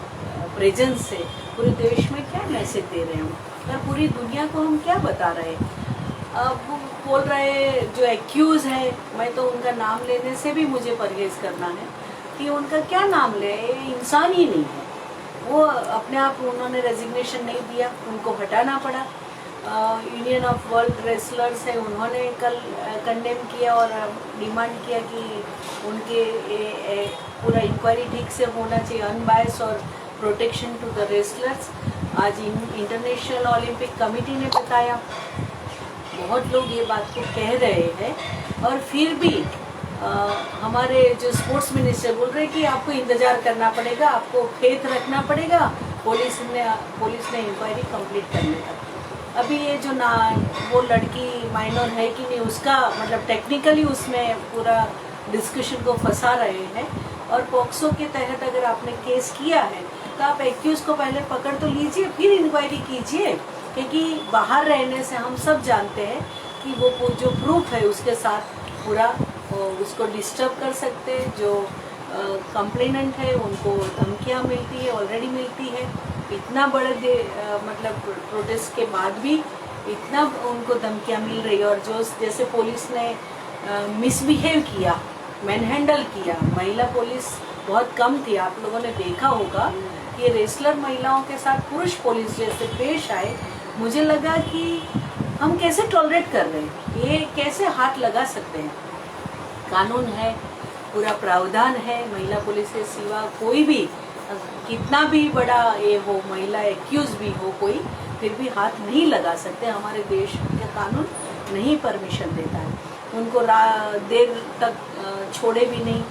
प्रेजेंस है पूरे देश में क्या मैसेज दे रहे हैं और पूरी दुनिया को हम क्या बता रहे हैं। अब वो बोल रहे जो एक्यूज़ है, मैं तो उनका नाम लेने से भी मुझे परहेज़ करना है कि उनका क्या नाम ले, इंसान ही नहीं है वो। अपने आप उन्होंने रेजिग्नेशन नहीं दिया, उनको हटाना पड़ा। यूनियन ऑफ वर्ल्ड रेसलर्स है, उन्होंने कल कंडेम किया और डिमांड किया कि उनके पूरा इंक्वायरी ठीक से होना चाहिए, अनबायस और प्रोटेक्शन टू द रेसलर्स। आज इंटरनेशनल ओलंपिक कमेटी ने बताया, बहुत लोग ये बात को कह रहे हैं, और फिर भी हमारे जो स्पोर्ट्स मिनिस्टर बोल रहे हैं कि आपको इंतज़ार करना पड़ेगा, आपको फेथ रखना पड़ेगा पुलिस ने इंक्वायरी कंप्लीट करने का। अभी ये जो वो लड़की माइनर है कि नहीं, उसका मतलब टेक्निकली उसमें पूरा डिस्कशन को फंसा रहे हैं। और पॉक्सो के तहत अगर आपने केस किया है तो आप एक्यूज को पहले पकड़ तो लीजिए, फिर इंक्वायरी कीजिए, क्योंकि बाहर रहने से हम सब जानते हैं कि वो जो प्रूफ है उसके साथ पूरा उसको डिस्टर्ब कर सकते हैं। जो कंप्लेनेंट है उनको धमकियाँ मिलती है, ऑलरेडी मिलती है। इतना बड़े मतलब प्रोटेस्ट के बाद भी इतना उनको धमकियाँ मिल रही है। और जो जैसे पुलिस ने मिसबिहेव किया, मैनहैंडल किया, महिला पुलिस बहुत कम थी। आप लोगों ने देखा होगा कि रेसलर महिलाओं के साथ पुरुष पुलिस जैसे पेश आए। मुझे लगा कि हम कैसे टॉलरेट कर रहे हैं, ये कैसे हाथ लगा सकते हैं। कानून है, पूरा प्रावधान है, महिला पुलिस के सिवा कोई भी कितना भी बड़ा ये हो, महिला एक्यूज भी हो कोई, फिर भी हाथ नहीं लगा सकते। हमारे देश के कानून नहीं परमिशन देता है। उनको देर तक छोड़े भी नहीं,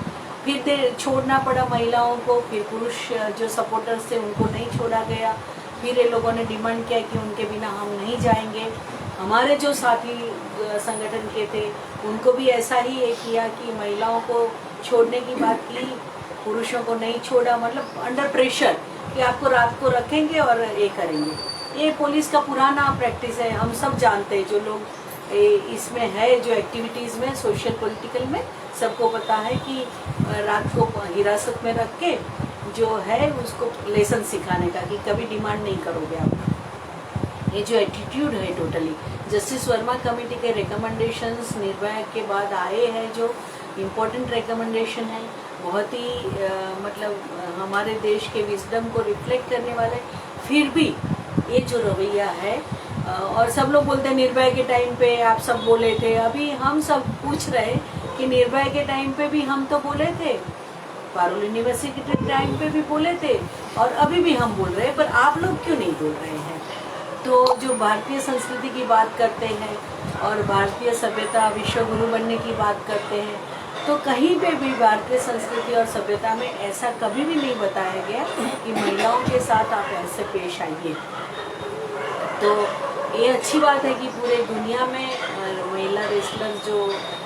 फिर देर छोड़ना पड़ा महिलाओं को, फिर पुरुष जो सपोर्टर्स थे उनको नहीं छोड़ा गया। फिर ये लोगों ने डिमांड किया कि उनके बिना हम नहीं जाएंगे। हमारे जो साथी संगठन के थे उनको भी ऐसा ही ये किया कि महिलाओं को छोड़ने की बात की, पुरुषों को नहीं छोड़ा, मतलब अंडर प्रेशर कि आपको रात को रखेंगे और ये करेंगे। ये पुलिस का पुराना प्रैक्टिस है, हम सब जानते हैं। जो लोग इसमें है, जो एक्टिविटीज़ में, सोशल पॉलिटिकल में, सबको पता है कि रात को हिरासत में रख के जो है उसको लेसन सिखाने का कि कभी डिमांड नहीं करोगे आप। ये जो एटीट्यूड है टोटली, जस्टिस वर्मा कमेटी के रिकमेंडेशंस निर्भया के बाद आए हैं, जो इम्पोर्टेंट रिकमेंडेशन है, बहुत ही मतलब हमारे देश के विजडम को रिफ्लेक्ट करने वाले, फिर भी ये जो रवैया है, और सब लोग बोलते हैं निर्भया के टाइम पे आप सब बोले थे। अभी हम सब पूछ रहे कि निर्भया के टाइम पे भी हम तो बोले थे, पारुल यूनिवर्सिटी के टाइम पे भी बोले थे, और अभी भी हम बोल रहे हैं, पर आप लोग क्यों नहीं बोल रहे हैं? तो जो भारतीय संस्कृति की बात करते हैं और भारतीय सभ्यता विश्व गुरु बनने की बात करते हैं, तो कहीं पे भी भारतीय संस्कृति और सभ्यता में ऐसा कभी भी नहीं बताया गया कि महिलाओं के साथ आप ऐसे पेश आइए। तो ये अच्छी बात है कि पूरे दुनिया में महिला रेसलर जो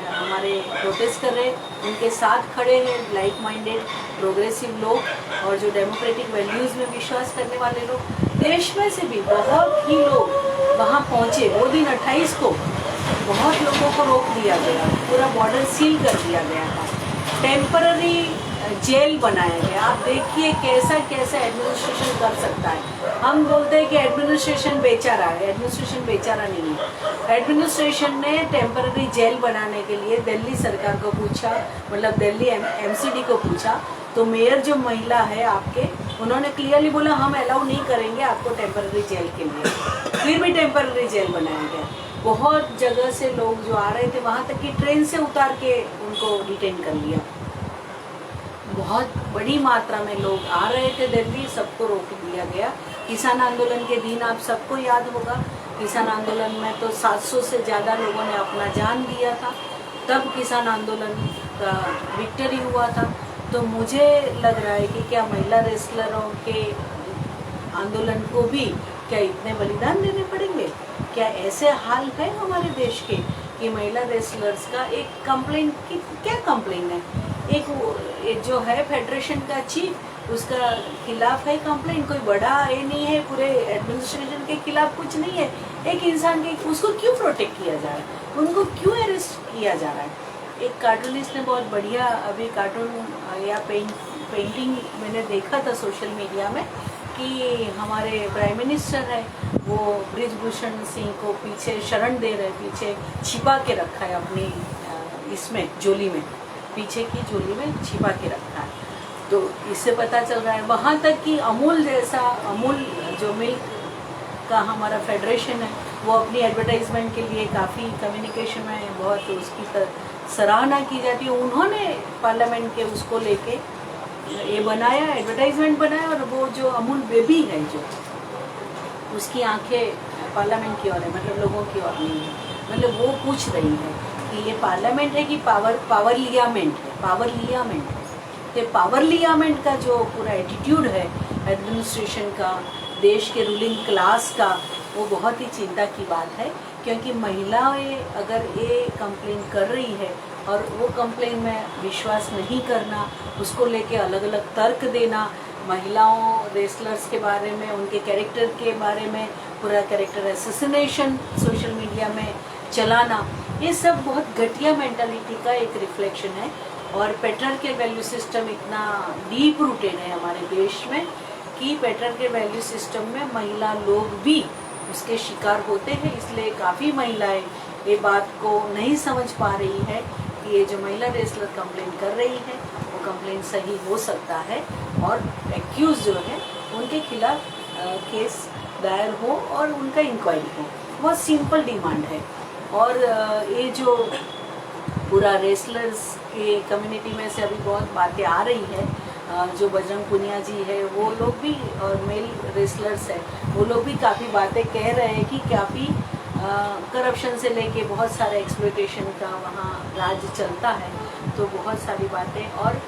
हमारे प्रोटेस्ट कर रहे हैं उनके साथ खड़े हैं, लाइक माइंडेड प्रोग्रेसिव लोग और जो डेमोक्रेटिक वैल्यूज़ में विश्वास करने वाले लोग। देश में से भी बहुत ही लोग वहाँ पहुँचे। वो दिन 28 को बहुत लोगों को रोक दिया गया, पूरा बॉर्डर सील कर दिया गया था, टेम्पररी जेल बनाया गया। आप देखिए कैसा कैसा एडमिनिस्ट्रेशन कर सकता है। हम बोलते हैं कि एडमिनिस्ट्रेशन बेचारा है, एडमिनिस्ट्रेशन बेचारा नहीं है। एडमिनिस्ट्रेशन ने टेम्पररी जेल बनाने के लिए दिल्ली सरकार को पूछा, मतलब दिल्ली एमसीडी को पूछा, तो मेयर जो महिला है आपके, उन्होंने क्लियरली बोला हम अलाउ नहीं करेंगे आपको टेम्पररी जेल के लिए। फिर भी टेम्पररी जेल बनाया गया। बहुत जगह से लोग जो आ रहे थे वहाँ तक कि ट्रेन से उतार के उनको डिटेन कर लिया। बहुत बड़ी मात्रा में लोग आ रहे थे दिल्ली, सबको रोक दिया गया। किसान आंदोलन के दिन आप सबको याद होगा, किसान आंदोलन में तो 700 से ज़्यादा लोगों ने अपना जान दिया था, तब किसान आंदोलन का विक्ट्री हुआ था। तो मुझे लग रहा है कि क्या महिला रेसलरों के आंदोलन को भी क्या इतने बलिदान देने पड़ेंगे? क्या ऐसे हाल है हमारे देश के कि महिला रेसलर्स का एक कंप्लेंट की क्या कंप्लेंट है? एक जो है फेडरेशन का चीफ, उसका खिलाफ है कंप्लेंट, कोई बड़ा ये नहीं है, पूरे एडमिनिस्ट्रेशन के खिलाफ कुछ नहीं है। एक इंसान के उसको क्यों प्रोटेक्ट किया जा रहा है, उनको क्यों अरेस्ट किया जा रहा है? एक कार्टूनिस्ट ने बहुत बढ़िया अभी कार्टून या पेंटिंग मैंने देखा था सोशल मीडिया में कि हमारे प्राइम मिनिस्टर है वो ब्रिजभूषण सिंह को पीछे शरण दे रहे, पीछे छिपा के रखा है अपनी इसमें जोली में, पीछे की जोली में छिपा के रखा है। तो इससे पता चल रहा है वहाँ तक कि अमूल जैसा, अमूल जो मिल्क का हमारा फेडरेशन है, वो अपनी एडवर्टाइजमेंट के लिए काफ़ी कम्युनिकेशन में बहुत उसकी सराहना की जाती है। उन्होंने पार्लियामेंट के उसको लेके ये बनाया, एडवर्टाइजमेंट बनाया, और वो जो अमूल बेबी है जो उसकी आंखें पार्लियामेंट की ओर है, मतलब लोगों की ओर नहीं है। मतलब वो पूछ रही है कि ये पार्लियामेंट है कि पावर लियामेंट है, पावर लियामेंट है। तो पावर लियामेंट का जो पूरा एटीट्यूड है एडमिनिस्ट्रेशन का, देश के रूलिंग क्लास का, वो बहुत ही चिंता की बात है। क्योंकि महिलाएं अगर ये कंप्लेन कर रही है और वो कंप्लेन में विश्वास नहीं करना, उसको लेके अलग अलग तर्क देना, महिलाओं रेसलर्स के बारे में, उनके कैरेक्टर के बारे में पूरा कैरेक्टर एसेसिनेशन सोशल मीडिया में चलाना, ये सब बहुत घटिया मेंटालिटी का एक रिफ्लेक्शन है। और पेट्रियार्कल वैल्यू सिस्टम इतना डीप रूटेड है हमारे देश में कि पेट्रियार्कल वैल्यू सिस्टम में महिला लोग भी उसके शिकार होते हैं। इसलिए काफ़ी महिलाएं ये बात को नहीं समझ पा रही है कि ये जो महिला रेसलर कंप्लेन कर रही है वो कंप्लेन सही हो सकता है और एक्यूज जो है उनके खिलाफ केस दायर हो और उनका इंक्वायरी हो। बहुत सिंपल डिमांड है। और ये जो पूरा रेसलर्स के कम्युनिटी में से अभी बहुत बातें आ रही है, जो बजरंग पुनिया जी है वो लोग भी, और मेल रेसलर्स है वो लोग भी काफ़ी बातें कह रहे हैं कि काफ़ी करप्शन से लेके बहुत सारे एक्सप्लॉयटेशन का वहाँ राज चलता है। तो बहुत सारी बातें, और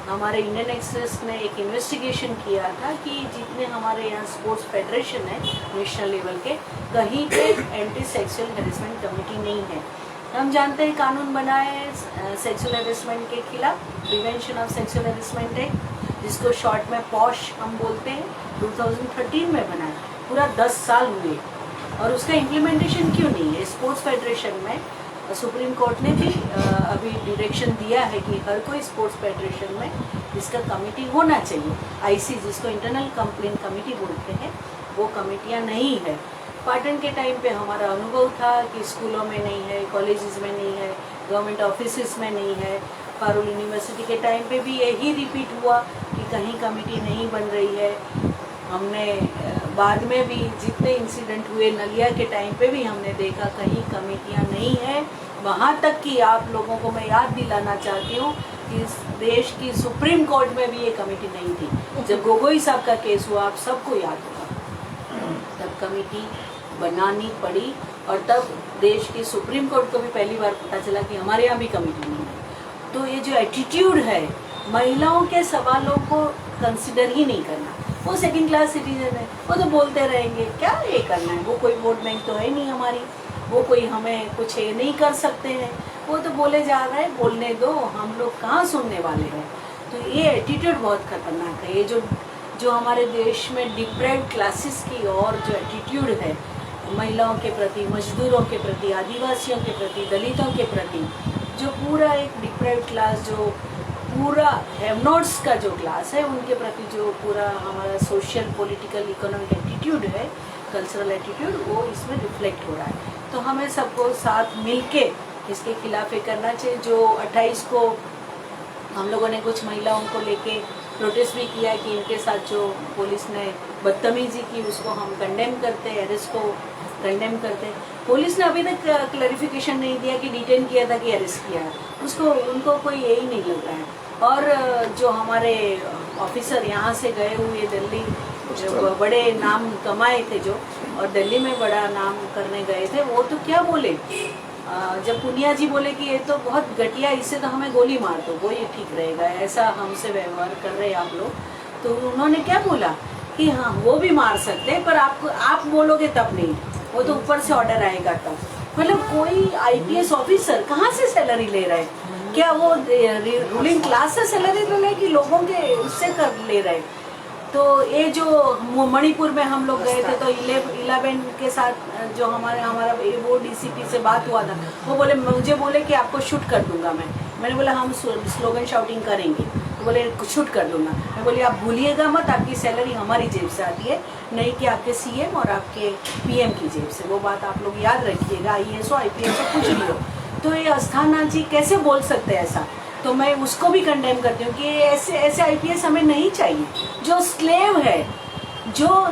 हमारे इंडियन एक्सप्रेस ने एक इन्वेस्टिगेशन किया था कि जितने हमारे यहाँ स्पोर्ट्स फेडरेशन है नेशनल लेवल के, कहीं पे एंटी सेक्सुअल हेरेसमेंट कमेटी नहीं है। हम जानते हैं कानून बना है सेक्सुअल हेरेसमेंट के खिलाफ, prevention of sexual harassment act, जिसको शॉर्ट में पॉश हम बोलते हैं, 2013 में बना है। पूरा 10 साल हुए और उसका इम्प्लीमेंटेशन क्यों नहीं है? स्पोर्ट्स फेडरेशन में सुप्रीम कोर्ट ने भी अभी डायरेक्शन दिया है कि हर कोई स्पोर्ट्स फेडरेशन में इसका कमेटी होना चाहिए। आईसी, जिसको इंटरनल कंप्लेंट कमेटी बोलते हैं, वो कमेटियाँ नहीं है। पाटन के टाइम पे हमारा अनुभव था कि स्कूलों में नहीं है, कॉलेजेस में नहीं है, गवर्नमेंट ऑफिसेस में नहीं है। पारुल यूनिवर्सिटी के टाइम पे भी यही रिपीट हुआ कि कहीं कमेटी नहीं बन रही है। हमने बाद में भी जितने इंसिडेंट हुए नलिया के टाइम पे भी हमने देखा कहीं कमेटियाँ नहीं है। वहाँ तक कि आप लोगों को मैं याद दिलाना चाहती हूँ कि इस देश की सुप्रीम कोर्ट में भी ये कमेटी नहीं थी। जब गोगोई साहब का केस हुआ, आप सबको याद होगा, तब कमेटी बनानी पड़ी और तब देश की सुप्रीम कोर्ट को भी पहली बार पता चला कि हमारे यहाँ भी कमेटी नहीं है। तो ये जो एटीट्यूड है, महिलाओं के सवालों को कंसिडर ही नहीं करना। वो सेकंड क्लास सिटीजन है, वो तो बोलते रहेंगे, क्या ये करना है, वो कोई वोट बैंक तो है नहीं हमारी, वो कोई हमें कुछ ये नहीं कर सकते हैं, वो तो बोले जा रहे हैं, बोलने दो, हम लोग कहाँ सुनने वाले हैं। तो ये एटीट्यूड बहुत खतरनाक है। ये जो हमारे देश में डिप्राइव्ड क्लासेस की और जो एटीट्यूड है महिलाओं के प्रति, मजदूरों के प्रति, आदिवासियों के प्रति, दलितों के प्रति, जो पूरा एक डिप्राइव्ड क्लास, जो पूरा हैव-नॉट्स का जो क्लास है, उनके प्रति जो पूरा हमारा सोशल, पॉलिटिकल, इकोनॉमिक एटीट्यूड है, कल्चरल एटीट्यूड, वो इसमें रिफ्लेक्ट हो रहा है। तो हमें सबको साथ मिलके इसके खिलाफ ये करना चाहिए। जो 28 को हम लोगों ने कुछ महिलाओं को लेके प्रोटेस्ट भी किया कि इनके साथ जो पुलिस ने बदतमीजी की, उसको हम कंडेम करते हैं, अरेस्ट को कंडेम करते हैं। पुलिस ने अभी तक क्लैरिफिकेशन नहीं दिया कि डिटेन किया था कि अरेस्ट किया है, उसको उनको कोई यही नहीं लग रहा है। और जो हमारे ऑफिसर यहाँ से गए हुए दिल्ली, जो बड़े नाम कमाए थे जो, और दिल्ली में बड़ा नाम करने गए थे, वो तो क्या बोले, जब पुनिया जी बोले कि ये तो बहुत घटिया, इससे तो हमें गोली मार दो, वो ये ठीक रहेगा, ऐसा हमसे व्यवहार कर रहे हैं आप लोग। तो उन्होंने क्या बोला कि हाँ वो भी मार सकते हैं, पर आप बोलोगे तब नहीं, वो तो ऊपर से ऑर्डर आएगा तब। मतलब कोई आईपीएस ऑफिसर कहाँ से सैलरी ले रहा है? क्या वो रूलिंग क्लास से सैलरी ले रहे हैं कि लोगों के उससे कर ले रहे हैं? तो ये जो मणिपुर में हम लोग गए थे, तो 11 के साथ जो हमारा वो डीसीपी से बात हुआ था, वो मुझे बोले कि आपको शूट कर दूंगा मैंने बोला हम स्लोगन शाउटिंग करेंगे, तो बोले शूट कर दूंगा। मैं बोली आप भूलिएगा मत, आपकी सैलरी हमारी जेब से आती है, नहीं कि आपके सीएम और आपके पीएम की जेब से। वो बात आप लोग याद रखिएगा, आईएएस हो IPS हो, कुछ भी हो। तो ये अस्थाना जी कैसे बोल सकते हैं ऐसा? तो मैं उसको भी कंडेम करती हूँ कि ऐसे IPS हमें नहीं चाहिए। जो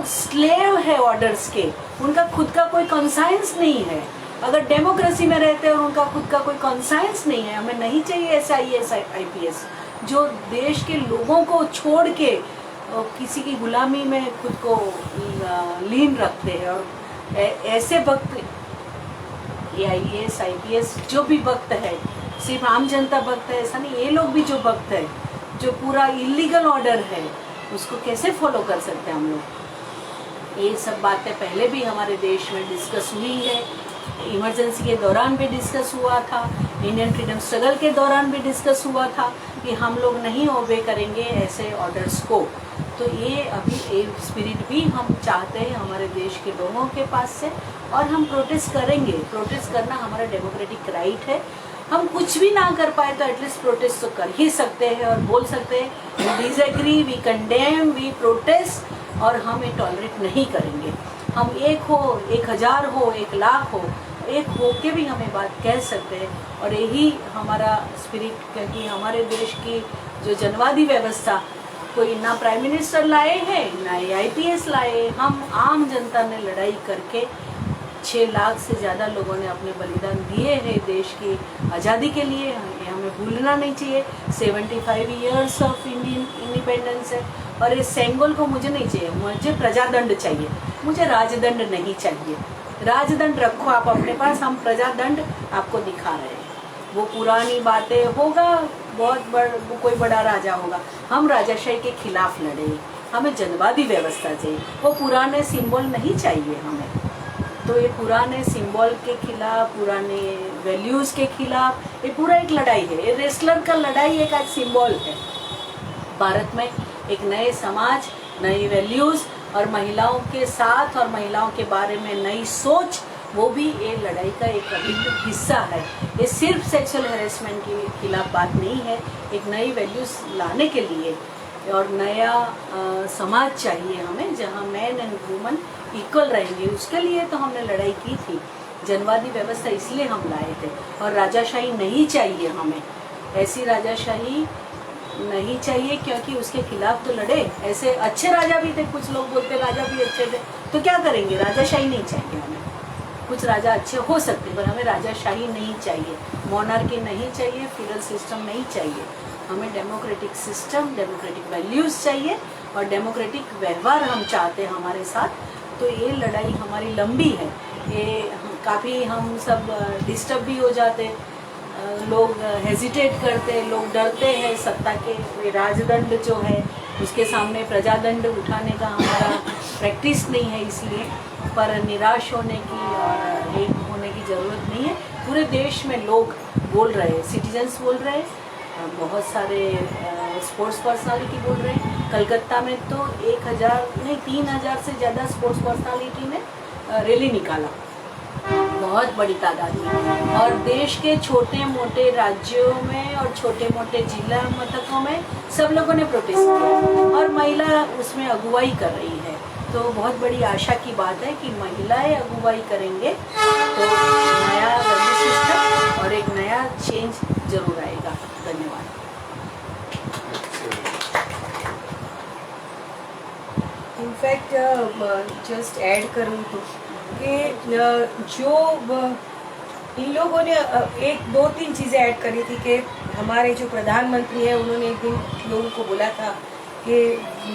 स्लेव है ऑर्डर्स के, उनका खुद का कोई कॉन्साइंस नहीं है। अगर डेमोक्रेसी में रहते हैं और उनका खुद का कोई कॉन्साइंस नहीं है, हमें नहीं चाहिए ऐसा IPS जो देश के लोगों को छोड़ के किसी की गुलामी में खुद को लीन रखते हैं। और ऐसे वक्त ये IAS IPS जो भी वक्त है, सिर्फ आम जनता भक्त है ऐसा नहीं, ये लोग भी जो भक्त है, जो पूरा इलीगल ऑर्डर है, उसको कैसे फॉलो कर सकते हैं हम लोग? ये सब बातें पहले भी हमारे देश में डिस्कस हुई है, इमरजेंसी के दौरान भी डिस्कस हुआ था, इंडियन फ्रीडम स्ट्रगल के दौरान भी डिस्कस हुआ था कि हम लोग नहीं ओबे करेंगे ऐसे ऑर्डर्स को। तो ये अभी एक स्पिरिट भी हम चाहते हैं हमारे देश के लोगों के पास से, और हम प्रोटेस्ट करेंगे। प्रोटेस्ट करना हमारा डेमोक्रेटिक राइट है। हम कुछ भी ना कर पाए तो एटलीस्ट प्रोटेस्ट तो कर ही सकते हैं और बोल सकते हैं we disagree, we condemn, we protest, और हम ये टॉलरेट नहीं करेंगे। हम 1 हो, 1000 हो, 1 लाख हो, एक होके भी हमें बात कह सकते हैं। और यही हमारा स्पिरिट, क्योंकि हमारे देश की जो जनवादी व्यवस्था, कोई ना प्राइम मिनिस्टर लाए हैं, ना IPS लाए, हम आम जनता ने लड़ाई करके 6 लाख से ज़्यादा लोगों ने अपने बलिदान दिए हैं देश की आज़ादी के लिए। ये हमें भूलना नहीं चाहिए। 75 ईयर्स ऑफ इंडियन इंडिपेंडेंस है, और इस सेंगोल को मुझे नहीं चाहिए, मुझे प्रजादंड चाहिए, मुझे राजदंड नहीं चाहिए। राजदंड रखो आप अपने पास, हम प्रजादंड आपको दिखा रहे हैं। वो पुरानी बातें होगा, वो कोई बड़ा राजा होगा, हम राजाशाही के खिलाफ लड़े, हमें जनवादी व्यवस्था चाहिए, वो पुराने सिंबल नहीं चाहिए हमें। तो ये पुराने सिंबल के खिलाफ, पुराने वैल्यूज़ के खिलाफ ये पूरा एक लड़ाई है। ये रेसलर का लड़ाई एक आज सिंबल है। भारत में एक नए समाज, नई वैल्यूज़ और महिलाओं के साथ और महिलाओं के बारे में नई सोच, वो भी ये लड़ाई का एक अभिन्न हिस्सा है। ये सिर्फ सेक्सुअल हैरेसमेंट के खिलाफ बात नहीं है, एक नई वैल्यूज़ लाने के लिए और नया समाज चाहिए हमें जहाँ मैन एंड वुमन इक्वल रहेंगे। उसके लिए तो हमने लड़ाई की थी। जनवादी व्यवस्था इसलिए हम लाए थे। और राजाशाही नहीं चाहिए हमें, ऐसी राजाशाही नहीं चाहिए, क्योंकि उसके खिलाफ तो लड़े। ऐसे अच्छे राजा भी थे, कुछ लोग बोलते राजा भी अच्छे थे, तो क्या करेंगे? राजाशाही नहीं चाहिए हमें। कुछ राजा अच्छे हो सकते, पर हमें राजाशाही नहीं चाहिए, मोनार्की नहीं चाहिए, फ्यूडल सिस्टम नहीं चाहिए। हमें डेमोक्रेटिक सिस्टम, डेमोक्रेटिक वैल्यूज़ चाहिए और डेमोक्रेटिक व्यवहार हम चाहते हैं हमारे साथ। तो ये लड़ाई हमारी लंबी है। ये काफ़ी हम सब डिस्टर्ब भी हो जाते, लोग हेजिटेट करते, लोग डरते हैं सत्ता के। राजदंड जो है उसके सामने प्रजादंड उठाने का हमारा प्रैक्टिस नहीं है, इसलिए। पर निराश होने की और एक होने की ज़रूरत नहीं है। पूरे देश में लोग बोल रहे हैं, सिटीजन्स बोल रहे हैं, बहुत सारे स्पोर्ट्स पर्सनालिटी बोल रहे हैं। कलकत्ता में तो 3,000 से ज़्यादा स्पोर्ट्स पर्सनालिटी ने रैली निकाला, बहुत बड़ी तादाद में। और देश के छोटे मोटे राज्यों में और छोटे मोटे जिला मथकों में सब लोगों ने प्रोटेस्ट किया और महिला उसमें अगुवाई कर रही है। तो बहुत बड़ी आशा की बात है कि महिलाएं अगुवाई करेंगे तो नया वैल्यू सिस्टम और एक नया चेंज जरूर आएगा। धन्यवाद। इनफैक्ट जस्ट ऐड करूँ तो कि जो इन लोगों ने 1-2-3 चीज़ें ऐड करी थी कि हमारे जो प्रधानमंत्री हैं उन्होंने एक दिन लोगों को बोला था कि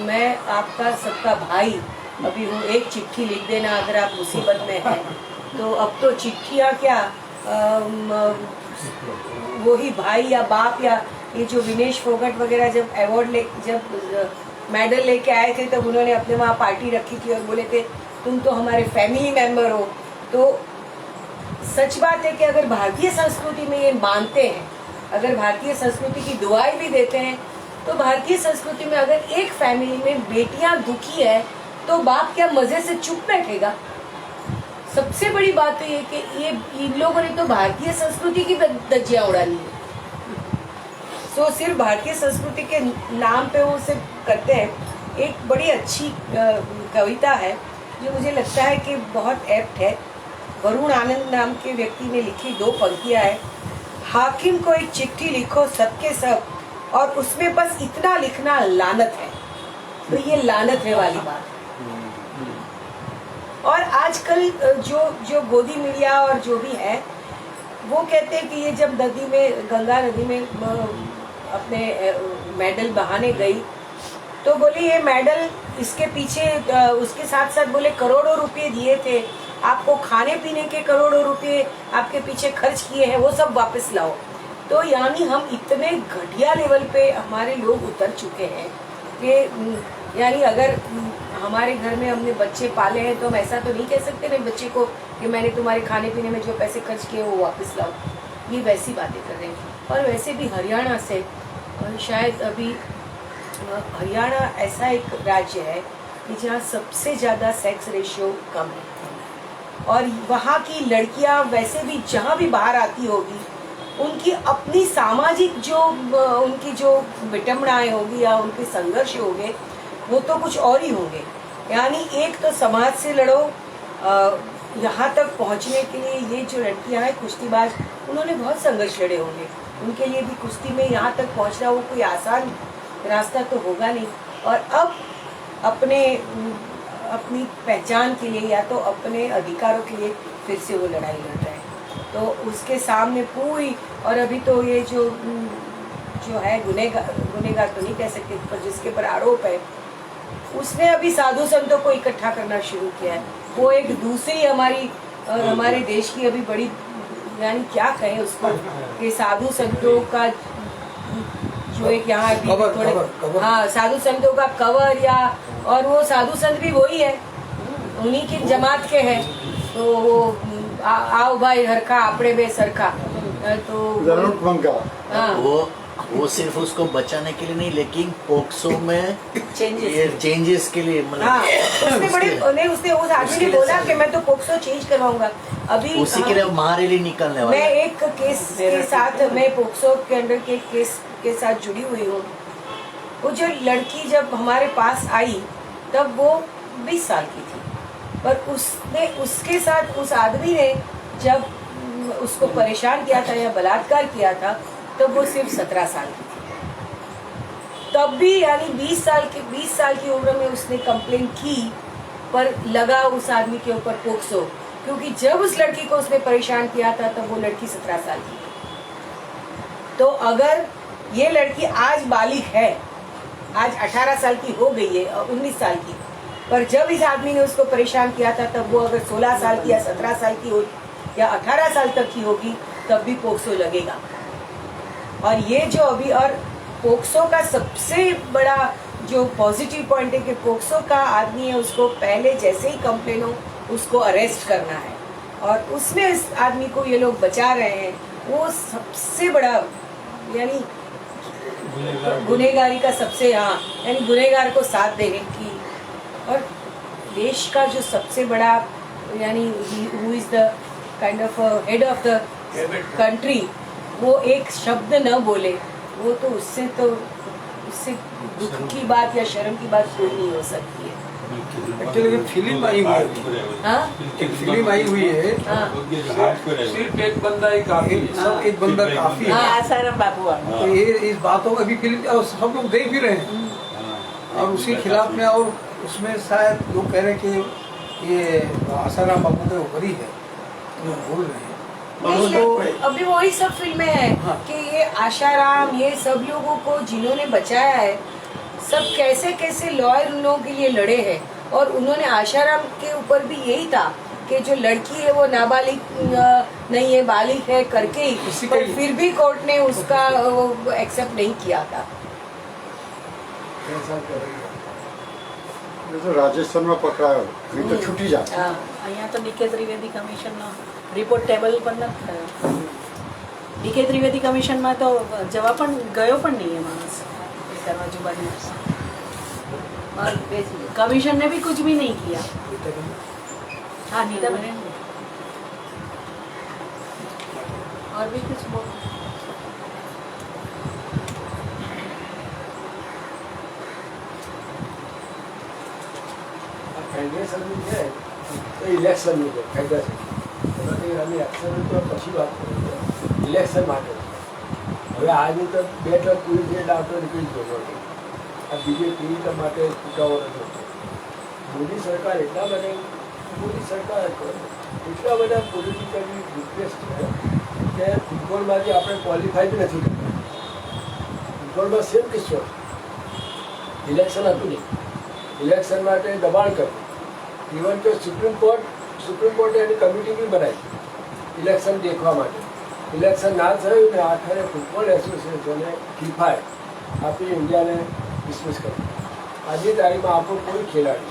मैं आपका सबका भाई अभी हूँ, एक चिट्ठी लिख देना अगर आप मुसीबत में हैं। तो अब तो चिट्ठियाँ क्या, वही भाई या बाप या ये जो विनेश फोगट वगैरह जब मेडल लेके आए थे तब उन्होंने अपने वहाँ पार्टी रखी थी और बोले थे तुम तो हमारे फैमिली मेंबर हो। तो सच बात है कि अगर भारतीय संस्कृति में ये मानते हैं, अगर भारतीय संस्कृति की दुआई भी देते हैं, तो भारतीय संस्कृति में अगर एक फैमिली में बेटियां दुखी है तो बाप क्या मजे से चुप बैठेगा? सबसे बड़ी बात तो ये कि ये इन लोगों ने तो भारतीय संस्कृति की धज्जियां उड़ा ली है। तो सिर्फ भारतीय संस्कृति के नाम पे वो सिर्फ करते हैं। एक बड़ी अच्छी कविता है जो मुझे लगता है कि बहुत एप्ट है। वरुण आनंद नाम के व्यक्ति ने लिखी 2 पंक्तियां है। हाकिम को एक चिट्ठी लिखो सबके सब और उसमें बस इतना लिखना लानत है। तो ये लानत है वाली बात। और आजकल जो गोदी मीडिया और जो भी है वो कहते हैं कि ये जब नदी में, गंगा नदी में अपने मेडल बहाने गई तो बोले ये मेडल इसके पीछे उसके साथ साथ बोले करोड़ों रुपए दिए थे आपको, खाने पीने के करोड़ों रुपए आपके पीछे खर्च किए हैं, वो सब वापस लाओ। तो यानी हम इतने घटिया लेवल पे हमारे लोग उतर चुके हैं कि यानी अगर हमारे घर में हमने बच्चे पाले हैं तो हम ऐसा तो नहीं कह सकते नहीं बच्चे को कि मैंने तुम्हारे खाने पीने में जो पैसे खर्च किए वो वापस लाओ। ये वैसी बातें कर रहे हैं। और वैसे भी हरियाणा से शायद अभी हरियाणा ऐसा एक राज्य है कि जहाँ सबसे ज़्यादा सेक्स रेशियो कम है और वहाँ की लड़कियाँ वैसे भी जहाँ भी बाहर आती होगी उनकी अपनी सामाजिक उनकी जो विटंबनाएं होगी या उनके संघर्ष होंगे वो तो कुछ और ही होंगे। यानी एक तो समाज से लड़ो, यहाँ तक पहुँचने के लिए ये जो लड़कियाँ हैं कुश्तीबाज उन्होंने बहुत संघर्ष लड़े होंगे। उनके लिए भी कुश्ती में यहाँ तक पहुँचना वो कोई आसान रास्ता तो होगा नहीं। और अब अपनी पहचान के लिए या तो अपने अधिकारों के लिए फिर से वो लड़ाई लड़ रहे हैं। तो उसके सामने पूरी, और अभी तो ये जो है गुनहगार तो नहीं कह सकते पर जिसके पर आरोप है उसने अभी साधु संतों को इकट्ठा करना शुरू किया है। वो एक दूसरी हमारी और हमारे देश की अभी बड़ी यानी क्या कहें उसको कि साधु संतों का जो एक यहाँ अभी कवर। हाँ साधु संतों का कवर या और वो साधु संत भी वही है, उन्हीं की जमात के हैं। तो वो आओ भाई हरखा आपड़े बे सरखा, तो हाँ वो सिर्फ उसको बचाने के लिए नहीं, लेकिन पोक्सो में चेंजेस चेंजेस के लिए मतलब हाँ उसने बड़े नहीं उसने उस आदमी ने बोला कि मैं तो पोक्सो चेंज करवाऊंगा अभी। उसी के लिए महारैली निकलने वाला मैं है। एक केस के साथ मैं पोक्सो के अंडर के केस के साथ जुड़ी हुई हूँ। वो जो लड़की जब हमारे पास आई तब वो 20 साल की थी, पर उसने उसके साथ उस आदमी ने जब उसको परेशान किया था या बलात्कार किया था तब वो सिर्फ 17 साल की थी। तब भी यानी 20 साल की उम्र में उसने कंप्लेन की, पर लगा उस आदमी के ऊपर पोक्सो, क्योंकि जब उस लड़की को उसने परेशान किया था तब वो लड़की 17 साल की थी। तो अगर ये लड़की आज बालिग है, आज 18 साल की हो गई है और 19 साल की, पर जब इस आदमी ने उसको परेशान किया था तब वो अगर 16 साल की या 17 साल की हो या 18 साल तक की होगी तब भी पोक्सो लगेगा। और ये जो अभी और पोक्सो का सबसे बड़ा जो पॉजिटिव पॉइंट है कि पोक्सो का आदमी है उसको पहले जैसे ही कंप्लेन हो उसको अरेस्ट करना है, और उसमें इस आदमी को ये लोग बचा रहे हैं। वो सबसे बड़ा यानी गुनहगारी का सबसे यानी गुनहगार को साथ देने की, और देश का जो सबसे बड़ा यानी who is the kind of head of the country, वो एक शब्द न बोले, वो तो उससे दुख की बात या शर्म की बात कोई नहीं हो सकती है। एक्चुअली फिल्म आई हुई है, हाँ एक फिल्म आई हुई है, सिर्फ एक बंदा ही काफी है। सब एक बंदा काफी है। आसाराम बाबू तो ये इस बातों को अभी फिल्म और सब लोग देख भी रहे हैं, और उसके खिलाफ में और उसमें शायद लोग कह रहे हैं कि ये आसाराम बाबू के ऊपर ही है, तो वो बोल रहे हैं। अभी वही सब फिल्में हैं हाँ। कि ये आशाराम ये सब लोगों को जिन्होंने बचाया है, सब कैसे कैसे लॉयर उन लोगों के लिए लड़े हैं, और उन्होंने आशाराम के ऊपर भी यही था कि जो लड़की है वो नाबालिग नहीं है, बालिग है करके ही, पर फिर भी कोर्ट ने उसका एक्सेप्ट नहीं किया था। तो राजस्थान में पकड़ायो नहीं तो छूटी जाए। અહીંયા તો ડીકે ત્રિવેદી કમિશનનો રિપોર્ટ ટેબલ પર નથી થયો। ડીકે ત્રિવેદી કમિશનમાં તો જવા પણ ગયો પણ નહીં એ માણસ એ કરવા जुबानी और कमीशन ने भी कुछ भी नहीं किया। हाँ नीता बहन और भी कुछ बोल तो इलेक्शन में कायदेसर तो पछी बात करें इलेक्शन માટે હવે આજની તો 2 ટર્મ પૂરી થઈ આવતો નીકળી ગયો છે। આ બીજેપી માટે ચૂંટાવો નથી। મોદી સરકાર એટલા બધા પોલિટિકલી રિક્વેસ્ટ છે કે ફૂટબોલમાં જે આપણે ક્વોલિફાઈ જ નથી કરતા। ફૂટબોલમાં સેમ કિસ્સો ઇલેક્શન હતું નહીં, ઇલેક્શન માટે દબાણ કર્યું। इवन तो सुप्रीम कोर्टे एनी कमिटी भी बनाई इलेक्शन देखवा माटे। इलेक्शन ना थयुं ने आखिरे फूटबॉल एसोसिएशने फीफाए आपणी इंडिया ने डिसमिस कर। आज तारीख में आपको कोई खिलाड़ी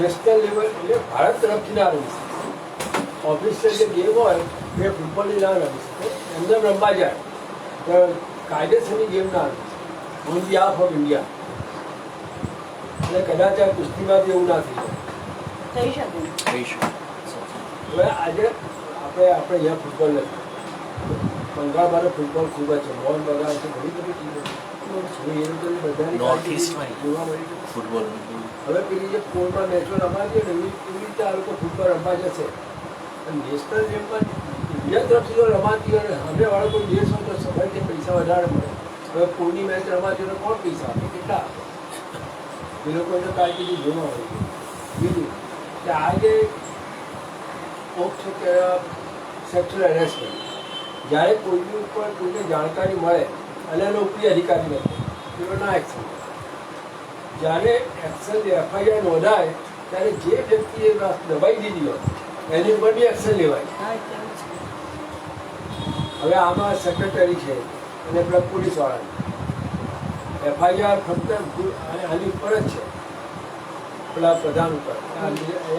नेशनल लेवल એટલે ભારત તરફથી ના રમી શકે। ઓફિશિયલ જે ગેમ હોય એ ફૂટબોલની ના રમી શકે, એમને રમવા જાય તો કાયદેસરની ગેમ ના રમી શકે ઓન બિહાફ ઓફ ઇન્ડિયા। એટલે કદાચ આ કુસ્તીમાં બી એવું ના થઈ જાય। થઈ શકે હવે આજે આપણે અહીંયા ફૂટબોલ નથી, બંગાળમાં ફૂટબોલ ખૂબ જ છે, મોહન બગાડ છે, ઘણી બધી ટીમો એ લોકો બધાની નોર્થ ઈસ્ટમાં જોવા મળી છે। ફૂટબોલ હવે પેલી જે પોળમાં મેચો રમાતી હોય ને એવી રીતે આ લોકો ફૂટબોલ રમવા જશે। નેશનલ ગેમમાં ઇન્ડિયા તરફથી જો રમાતી હોય હવે વાળો કોઈ દેશ હોય તો સભાઈથી પૈસા વધારે મળે। હવે પોળની મેચ રમાતી હોય કોણ પૈસા આપે, કેટલા આપે? એ લોકો તો કારકિર્દી જોવા હોય છે। બીજું કે આજે સેક્સ્યુઅલ હેરેસમેન્ટ જ્યારે કોઈની ઉપર કોઈને જાણકારી મળે અને એનો ઉપરી અધિકારી નથી તેનો ના એક્શન, જ્યારે એક્શન એફઆઈઆર નોંધાય ત્યારે જે વ્યક્તિએ દબાઈ દીધી હોય એની ઉપર બી એક્શન લેવાય. हाँ, केवल છે. હવે આમાં સેક્રેટરી છે અને પેલા પોલીસવાળા FIR ફક્ત આની ઉપર જ છે, પેલા પ્રધાન ઉપર,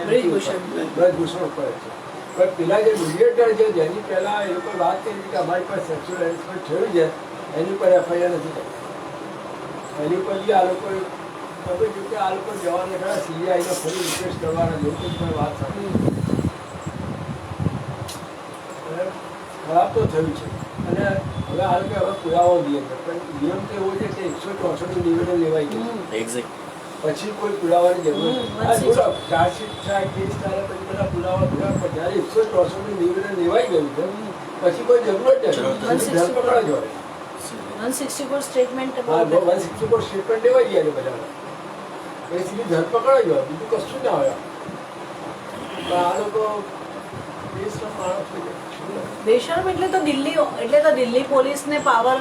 બ્રિજભૂષણ. બ્રિજભૂષણ ઉપર જ છે. પણ પેલા જે મીડિયેટર છે જેની પહેલા એ લોકો વાત કરી કે અમારી પાસે સેક્સ્યુઅલ હેરેસમેન્ટ થયું છે એની ઉપર FIR નથી કરી. એની ઉપર બી આ લોકો ખબર છે કે આ લોકો જવાના ખરા CBI ફરી રિક્વેસ્ટ કરવાના લોકો પણ વાત સાંભળી. અને ખરાબ તો થયું છે અને હવે આ લોકો હવે પુરાવો દે છે, પણ નિયમ તો એવો છે કે 164 નિવેદન લેવાઈ ગયું एग्जैक्ट પછી કોઈ પુરાવાની જરૂર નથી. આ 160 બોલો, ચાર્જશીટ થાય, કેસ થાય, પછી બધા પુરાવા પણ જ્યારે 164 નિવેદન લેવાઈ ગયું છે પછી કોઈ જરૂર જ નથી. ધરપકડ જ હોય. 164 સ્ટેટમેન્ટ હા, 164 સ્ટેટમેન્ટ લેવાઈ ગયા છે બધાના. એ સીધી ધરપકડ જ હોય, બીજું કશું ના હોય. પણ આ લોકો દેશના માણસ છે. બેશરમ એટલે તો દિલ્હી પોલીસને પાવર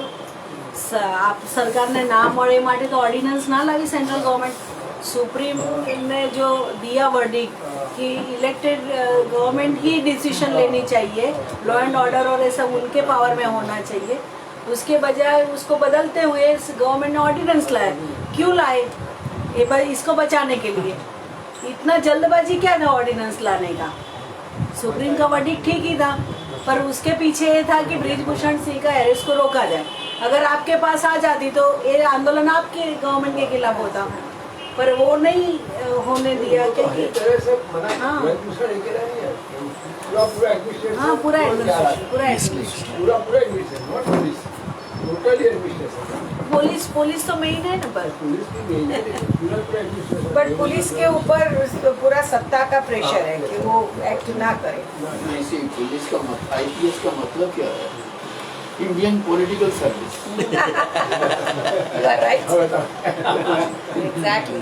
સરકારને ના મળે એ માટે તો ઓર્ડિનન્સ ના લાવી સેंट्रल गवर्नमेंट. सुप्रीम ने जो दिया वर्डिक्ट कि इलेक्टेड गवर्नमेंट ही डिसीजन लेनी चाहिए, लॉ एंड ऑर्डर और ये सब उनके पावर में होना चाहिए, उसके बजाय उसको बदलते हुए गवर्नमेंट ने ऑर्डिनेंस लाया. क्यों लाए? इसको बचाने के लिए. इतना जल्दबाजी क्या था ऑर्डिनेंस लाने का? सुप्रीम का वर्डिक्ट ठीक ही था, पर उसके पीछे ये था कि ब्रिजभूषण सिंह का अरेस्ट को रोका जाए. अगर आपके पास आ जाती तो ये आंदोलन आपके गवर्नमेंट के खिलाफ होता, पर वो नहीं होने दिया. क्योंकि इस तरह से मना हाँ. ब्रिजभूषण अकेला नहीं है. पूरा एडमिनिस्ट्रेशन. हाँ, पूरा एडमिनिस्ट्रेशन. एडमिनिस्ट्रेशन. पूरा administration, not police. Totally administration. Police तो मेन है ना. पर पुलिस की मेन है, पूरा एडमिनिस्ट्रेशन. बट पुलिस के ऊपर पूरा सत्ता का प्रेशर है कि वो एक्ट ना करे. ऐसे पुलिस का IPS का मतलब क्या है? Indian political service. You are right. હવે તો Exactly.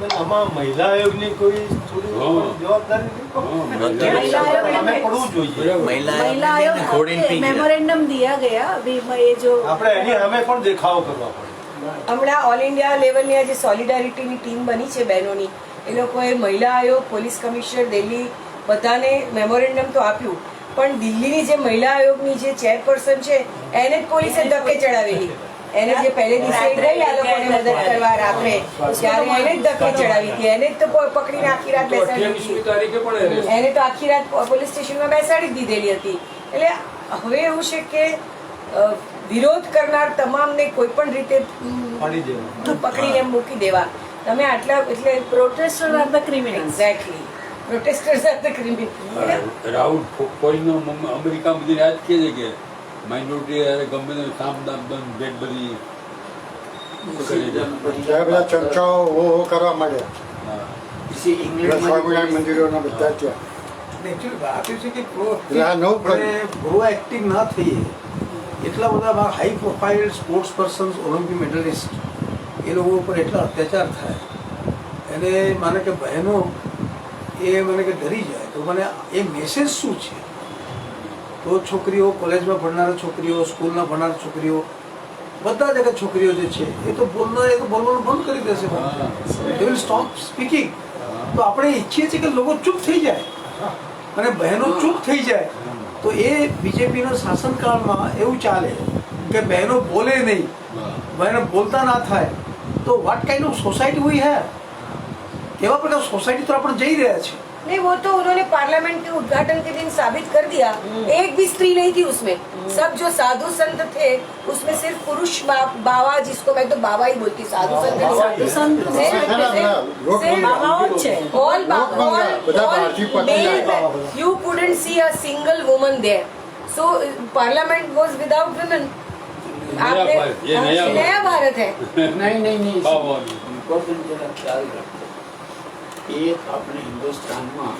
પણ આમાં મહિલા આયોગની કોઈ થોડી જવાબદારી નહીં? महिला आयोग સામે પડવું જોઈએ. महिला महिला आयोग according to मेमोरेंडम दिया गया अभी. ये जो આપણે એની સામે પણ દેખાવો કરવા પડે. હમણાં ઓલ ઇન્ડિયા લેવલની આ જે સોલિડારિટીની ટીમ બની છે બહેનોની, એ લોકોએ મહિલા આયોગ, પોલીસ કમિશનર, દિલ્હી બધાને મેમોરેન્ડમ તો આપ્યું, પણ દિલ્હીની જે મહિલા આયોગની જે ચેરપર્સન છે એને જ પોલીસે ધક્કે ચડાવેલી. એને જે પહેલે દિવસે ગઈ આ લોકોને મદદ કરવા રાત્રે, ત્યારે એને જ ધક્કે ચડાવી હતી. એને જ તો પકડીને આખી રાત બેસાડી 28મી દીધી. તારીખે પણ arrest. એને તો આખી રાત પોલીસ સ્ટેશનમાં બેસાડી જ દીધેલી હતી. એટલે હવે એવું છે કે વિરોધ કરનાર તમામને કોઈ પણ રીતે પાડી દેવું. પકડીને મૂકી દેવા. તમે આટલા એટલે protester are the criminals. Exactly protesters are the criminal. Rahul કોઈનો અમેરિકામાં જઈને આજ કહે છે કે માઇનોરિટી ગમે તે કામ દામ બંધ ભેટ બધી કરી દે. ત્યાં બધા ચર્ચાઓ હો કરવા માંડ્યા. હા. इसी બધા इंग्लैंड સ્વામિનારાયણ મંદિરોના બધા ત્યાં. એકચ્યુઅલી વાત એ છે કે એટલે આ નવું કર્યું. પ્રોએક્ટિવ ના થઈએ. એટલા બધા high profile sports persons, Olympic medallist, એ લોકો ઉપર એટલા અત્યાચાર થાય, એને માને કે બહેનો એ મને કે ડરી જાય તો મને એ મેસેજ શું છે? તો છોકરીઓ, કોલેજમાં ભણનારા છોકરીઓ, સ્કૂલમાં ભણનાર છોકરીઓ, બધા જગ્યાએ છોકરીઓ જે છે એ તો બોલવાનું બંધ કરી દેશે. They will stop speaking. તો આપણે ઈચ્છીએ છીએ કે લોકો ચૂપ થઈ જાય અને બહેનો ચૂપ થઈ જાય. તો એ બીજેપીના શાસનકાળમાં એવું ચાલે કે બહેનો બોલે નહીં, બહેનો બોલતા ના થાય. તો વોટ કાइंड ऑफ सोसाइटी हुई है? केवल प्रकार सोसाइटी तो अपन जा ही रहा है. नहीं, वो तो उन्होंने पार्लियामेंट के उद्घाटन के दिन साबित कर दिया. एक भी स्त्री नहीं थी उसमें. सब जो साधु संत थे उसमें सिर्फ पुरुष बाबा, जिसको मैं तो बाबा ही बोलती, साधु संत साधु संत बाबाओं છે. બધા ભારતીય પત્ની You couldn't see a single woman there. So parliament was without women. नया भारत, ये नया भारत. नया भारत है. नहीं બાવાની. इम्पोर्टेंट जरा ख्याल रखो. एक अपने हिंदुस्तान में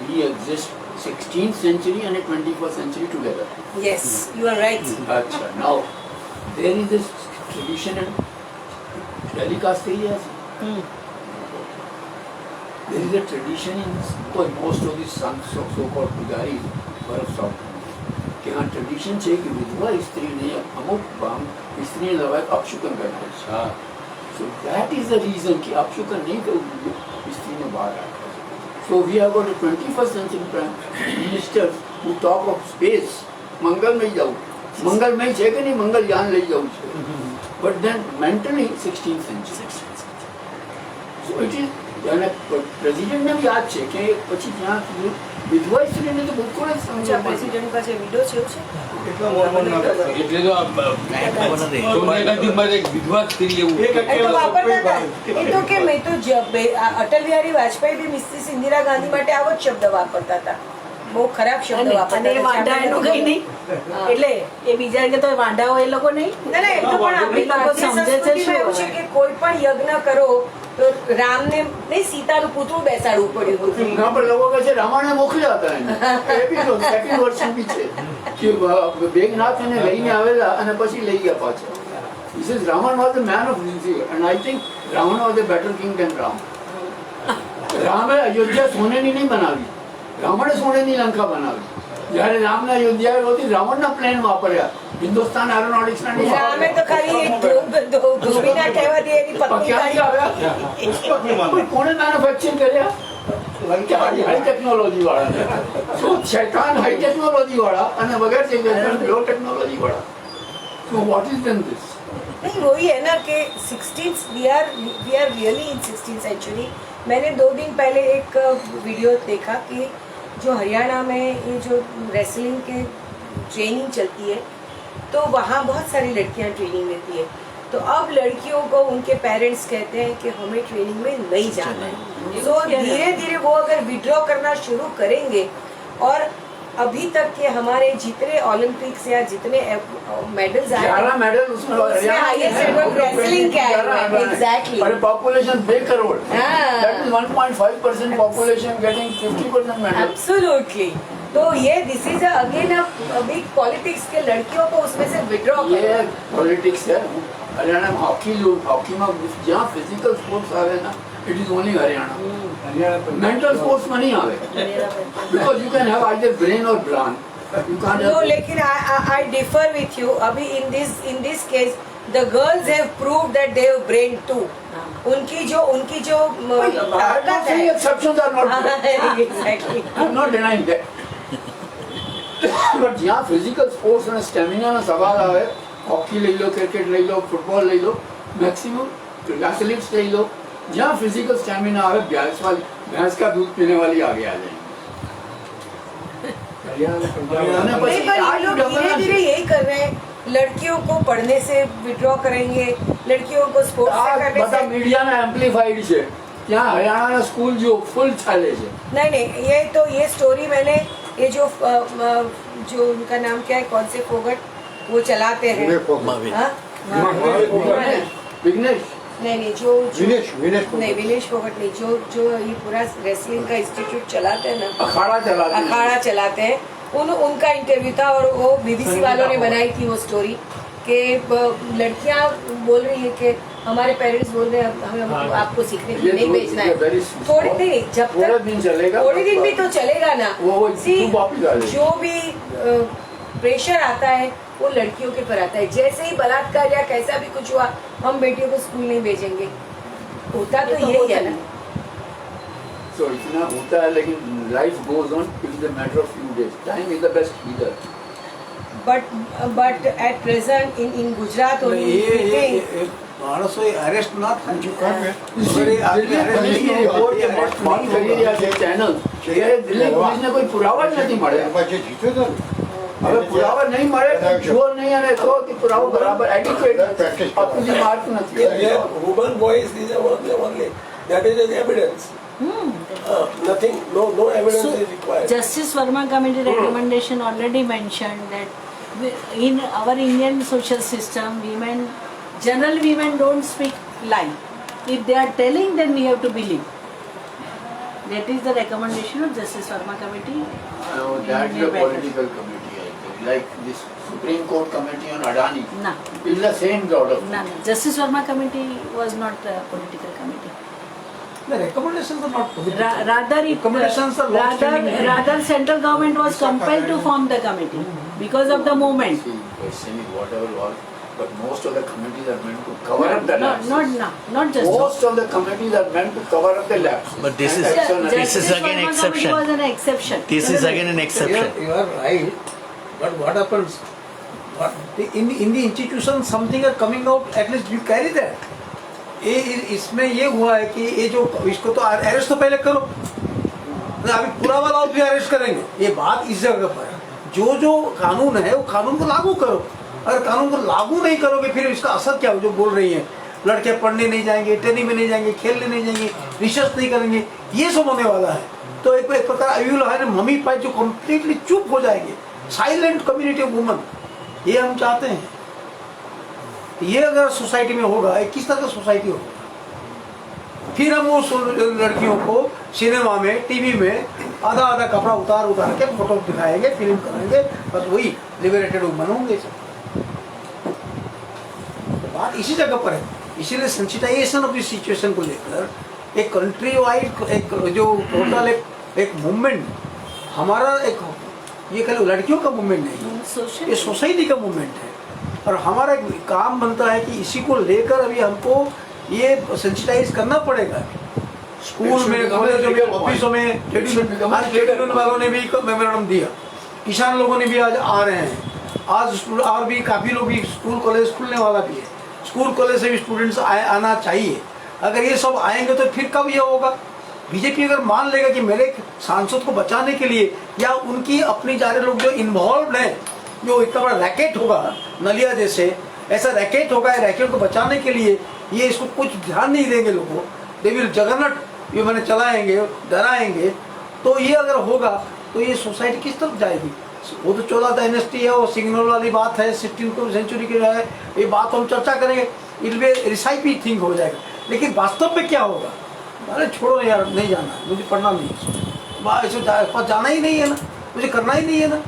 we exist 16th century and 21st century together. Yes, you are right. अच्छा, now there is this traditional telecast areas. There is a tradition in most of these so-called pujaris બરફ સાફ કે આ ટ્રેડિશન છે કે વિધવા સ્ત્રીને અમુક સ્ત્રીને લવાય અપશુકન કરતા છે. હા. So that is the reason कि आप शुक्र नहीं करोगे स्त्री ने बाहर आया. So we have got a 21st century prime minister who talk of space. मंगल में जाओ, मंगल में છે કે નહીં મંગલ यान લઈ જવું છે. But then mentally 16th century. So it is અને પ્રેસિડેન્ટને બી યાદ છે કે પછી ત્યાં વિધવા સ્ત્રીને તો બિલકુલ જ સમજ પ્રેસિડેન્ટ પાસે વિડો છે એવું છે એટલો મોટો ના કરતો. એટલે તો સોનિયા ગાંધી મારે એક વિધવા સ્ત્રી એવું એ તો વાપરતા હતા. એ તો કેમ, એ તો અટલ બિહારી વાજપેયી બી મિસિસ ઇન્દિરા ગાંધી માટે આવો જ શબ્દ વાપરતા હતા. બહુ ખરાબ શબ્દ વાપરતા અને વાંઢા એનું કઈ નહીં, એટલે એ બીજા કે તો વાંઢા હોય એ લોકો નહીં. ના ના, એ તો પણ આપણી લોકો સમજે છે સંસ્કૃતિમાં એવું છે કે કોઈ પણ યજ્ઞ કરો તો રામને નહીં સીતાનું પૂતળું બેસાડવું પડ્યું હતું. यहाँ पर लोगों का रामायण मोकल्या હતા એને એ બી તો સેકન્ડ વર્ઝન બી છે કે બેગનાથ એને લઈને આવેલા અને પછી લઈ ગયા પાછા. This is Raman was the man of sincere and I think Ravan was a better king than Ram. રામે અયોધ્યા સોનેની નહીં બનાવી, રાવણે સોનેની લંકા બનાવી. જ્યારે રામને અયોધ્યા હતી રાવણના પ્લેન વાપર્યા, હિન્દુસ્તાન એરોનોટિક્સના નહીં રામે તો ખાલી એક ધોબીના કહેવાથી એની પત્ની ક્યાંથી આવ્યા? પણ કોણે મેન્યુફેક્ચરિંગ કર્યા? હાઈ ટેકનોલોજી વાળા. શું શૈતાન હાઈ ટેકનોલોજી વાળા અને વગર લો ટેકનોલોજી વાળા. So what is then this? नहीं वही है ना कि 16th we are really in 16th century. मैंने 2 दिन पहले एक वीडियो देखा कि जो हरियाणा में ये जो रेसलिंग के ट्रेनिंग चलती है तो वहाँ बहुत सारी लड़कियाँ ट्रेनिंग लेती है. तो अब लड़कियों को उनके पेरेंट्स कहते हैं कि हमें ट्रेनिंग में नहीं जाना है. तो धीरे धीरे वो अगर विड्रॉ करना शुरू करेंगे और अभी तक के हमारे जितने ओलंपिक्स या जितने मेडल्स आए 11 मेडल उसमें highest ever wrestling के आए हुए हैं. Exactly. और पॉपुलेशन 2 करोड़. हाँ. That is 1.5% population getting 50% medal. Absolutely. तो ये this is again a big politics के लड़कियों को उसमें से विड्रॉ ये करो. पॉलिटिक्स है. हरियाणा में हॉकी में जहाँ फिजिकल स्पोर्ट्स आवे ना it is only Haryana. Mental sports में नहीं आवे because you can have either brain और ब्रान. यू कांट No, लेकिन I differ with you. अभी in this case the girls have proved that they have brain too. उनकी जो ताकत है. exceptions are not there. Exactly. I'm not denying that. But यहाँ physical sports અને સ્ટેમિનાનો સવાલ આવે, હોકી લઈ લો, ક્રિકેટ લઈ લો, ફૂટબોલ લઈ લો, મેક્સિમમ एथलीट्स લઈ લો, जहाँ फिजिकल स्टेमिना आवे भैंस का दूध पीने वाली आगे आ जाएगी. હરિયાણા नहीं, पर ये लोग धीरे धीरे यही कर रहे हैं. लड़कियों को पढ़ने से विड्रॉ करेंगे, लड़कियों को स्पोर्ट्स से करने બધા से. મીડિયામાં એમ્પ્લીફાઈડ છે. ત્યાં હરિયાણાના સ્કૂલ જો ફૂલ ચાલે છે. नहीं, ये स्टोरी मैंने ये जो उनका नाम क्या है, कौन से फोगट वो चलाते हैं. हाँ? विघ्नेश नहीं जो विनेश नहीं विनेश फोगट नहीं, जो ये पूरा रेसलिंग का इंस्टीट्यूट चलाते हैं ना, अखाड़ा चलाते हैं. उनका इंटरव्यू था और वो बीबीसी वालों ने बनाई थी वो स्टोरी कि लड़कियां बोल रही है कि हमारे पेरेंट्स बोल रहे हैं हमें आपको सीखने के लिए नहीं भेजना है. थोड़ी नहीं, जब थोड़ा तक दिन चलेगा. थोड़ी दिन भी तो चलेगा ना. वो See, वापस आ जाएगी. जो भी प्रेशर आता है वो लड़कियों के पर आता है. जैसे ही बलात्कार या कैसा भी कुछ हुआ हम बेटियों को स्कूल नहीं भेजेंगे. होता तो यही है ना. So इतना होता है लेकिन life goes on. It is a matter of few days. Time is the best healer. but at present in Gujarat only we think માણસોએ અરેસ્ટ ના થાય. बात કરી રહ્યા છે ચેનલ કે દિલ્હી પોલીસને કોઈ પુરાવા જ નથી મળે. પછી જીત્યો હતો ને. હવે પુરાવા નહીં મળે જો નહીં અને તો કે પુરાવો બરાબર એડિક્વેટ આપણી માર્ક નથી. woman voice is only that is an evidence. Nothing, no evidence So, is required. Justice Verma Committee recommendation already mentioned that in our Indian social system, general women don't speak lie. If they are telling, then we have to believe. That is the recommendation of Justice Verma Committee. No, that is a political committee, I think. Like this Supreme Court committee on Adani. No. It's the same sort of. No. Justice Verma Committee was not a political committee. The recommendations are not political. Rather, Recommendations are rather central government was compelled to form the committee because of the movement. See, question is whatever was but most of the communities are meant to cover up the Not, lapses. not just. Most of the communities are meant to cover up the lapses. But this And is- external- this is again Verma exception. committee was an exception. This is again an exception. You are right, but what happens? In the institution something are coming out, at least you carry that. इसमें ये हुआ है कि ये जो इसको तो arrest तो पहले करो, अभी पूरा वाला भी अरेस्ट करेंगे, ये बात इस जगह पर है। जो कानून है वो कानून को लागू करो, अगर कानून को लागू नहीं करोगे फिर इसका असर क्या हो? जो बोल रही है लड़के पढ़ने नहीं जाएंगे, ट्रेनिंग में नहीं जाएंगे, खेलने नहीं जाएंगे, रिसर्च नहीं करेंगे, ये सब होने वाला है। तो एक प्रकार है मम्मी पापा जो कम्प्लीटली चुप हो जाएंगे, साइलेंट कम्युनिटी ऑफ वुमन, ये हम चाहते हैं। ये अगर सोसाइटी में होगा, किस तरह का सोसाइटी होगा? फिर हम उस लड़कियों को सिनेमा में, टीवी में आधा आधा कपड़ा उतार के फोटो दिखाएंगे, फिल्म कराएंगे, बस वही लिबरेटेड वुमन होंगे सब। बात इसी जगह पर है। इसीलिए सेंसिटाइजेशन ऑफ दिस सिचुएशन को लेकर एक कंट्री वाइड एक जो टोटल एक मूवमेंट, हमारा एक ये कह लो लड़कियों का मूवमेंट नहीं, ये सोसाइटी का मूवमेंट है। और हमारा एक काम बनता है कि इसी को लेकर अभी हमको ये सेंसिटाइज करना पड़ेगा। स्कूल में, कॉलेजों में, ऑफिसों में, ट्रेड यूनियन वालों ने भी मेमोरेंडम दिया, किसान लोगों ने भी आज आ रहे हैं। आज और भी काफ़ी लोग भी स्कूल कॉलेज खुलने वाला भी है, स्कूल कॉलेज से भी स्टूडेंट्स आना चाहिए। अगर ये सब आएंगे तो फिर कब ये होगा? बीजेपी अगर मान लेगा कि मेरे सांसद को बचाने के लिए या उनकी अपनी जारे लोग जो इन्वॉल्व हैं, जो इतना बड़ा रैकेट होगा नलिया जैसे, ऐसा रैकेट होगा, रैकेट को बचाने के लिए ये इसको कुछ ध्यान नहीं देंगे लोगों, दे विल जगन्नाथ ये मैंने चलाएंगे, डराएंगे, तो ये अगर होगा तो ये सोसाइटी किस तरफ जाएगी? वो तो 14 डायनेस्टी है, वो सिग्नल वाली बात है, 16th सेंचुरी की है, ये बात हम चर्चा करेंगे, इट बी रिसाइपी थिंग हो जाएगा। लेकिन वास्तव में क्या होगा? अरे छोड़ो यार, नहीं जाना, मुझे पढ़ना नहीं है, जाना ही नहीं है ना, मुझे करना ही नहीं है ना,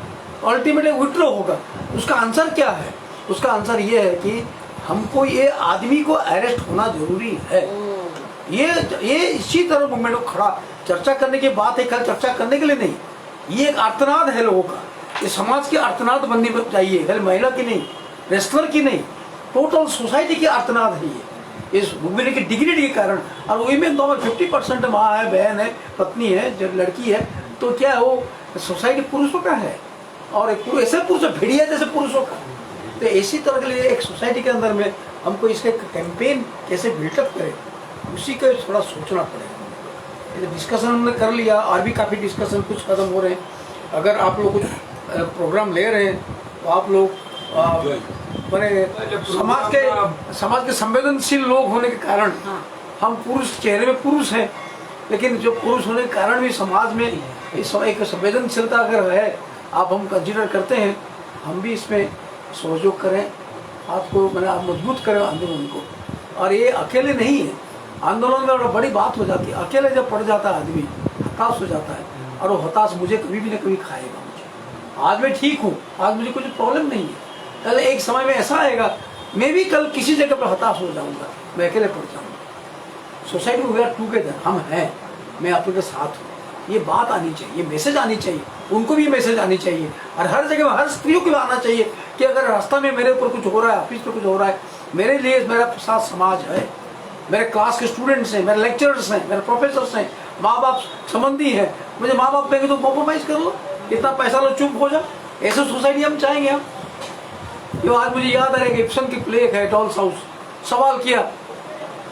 अल्टीमेटली विड्रॉ होगा। उसका आंसर क्या है? उसका आंसर ये है कि हमको ये आदमी को अरेस्ट होना जरूरी है। ये इसी तरह मूवमेंट को खड़ा चर्चा करने की बात है, कल चर्चा करने के लिए नहीं, ये एक आर्तनाद है लोगों का, ये समाज की आर्तनाद बननी चाहिए, खाली महिला की नहीं, रेस्लर की नहीं, टोटल सोसाइटी की आर्तनाद है ये, इस वुमेन की डिग्निटी के कारण। और वुमेन तो 50% माँ है, बहन है, पत्नी है, जब लड़की है, तो क्या है वो सोसाइटी पुरुषों का है, और एक ऐसे पुरुष भेड़िया जैसे पुरुषों का। तो इसी तरह के लिए एक सोसाइटी के अंदर में हमको इसके कैंपेन कैसे बिल्टअप करें, उसी का थोड़ा सोचना पड़ेगा। डिस्कशन हमने कर लिया, और भी काफ़ी डिस्कशन कुछ खत्म हो रहे हैं। अगर आप लोग कुछ प्रोग्राम ले रहे हैं तो आप लोग बड़े समाज के संवेदनशील लोग होने के कारण, हम पुरुष चेहरे में पुरुष हैं, लेकिन जो पुरुष होने के कारण भी समाज में इस एक संवेदनशीलता अगर है, आप हम कंसिडर करते हैं, हम भी इसमें सहयोग करें, आपको मैंने आप मजबूत करें आंदोलन को। और ये अकेले नहीं है, आंदोलन में बड़ी बात हो जाती है, अकेले जब पड़ जाता है आदमी हताश हो जाता है, और वो हताश मुझे कभी भी ना कभी खाएगा। मुझे आज मैं ठीक हूँ, आज मुझे कुछ प्रॉब्लम नहीं है, कल एक समय में ऐसा आएगा मैं भी कल किसी जगह पर हताश हो जाऊँगा, मैं अकेले पड़ जाऊँगा। सोसाइटी में वी आर टुगेदर, हम हैं, मैं आप लोग के साथ हूँ, ये बात आनी चाहिए, ये मैसेज आनी चाहिए, उनको भी मैसेज आनी चाहिए, और हर जगह में हर स्त्रियों को भी आना चाहिए कि अगर रास्ता में मेरे ऊपर कुछ हो रहा है, ऑफिस में कुछ हो रहा है, मेरे लिए मेरा साथ समाज है, मेरे क्लास के स्टूडेंट्स हैं, मेरे लेक्चरर्स हैं, मेरे प्रोफेसर्स हैं, माँ बाप संबंधी हैं, मुझे माँ बाप कहेंगे तो कॉम्प्रोमाइज़ कर लो, इतना पैसा लो, चुप हो जाओ, ऐसे सोसाइटी हम चाहेंगे। हम जो आज मुझे याद आ रहा है कि इब्सन की प्ले है डॉल्स हाउस, सवाल किया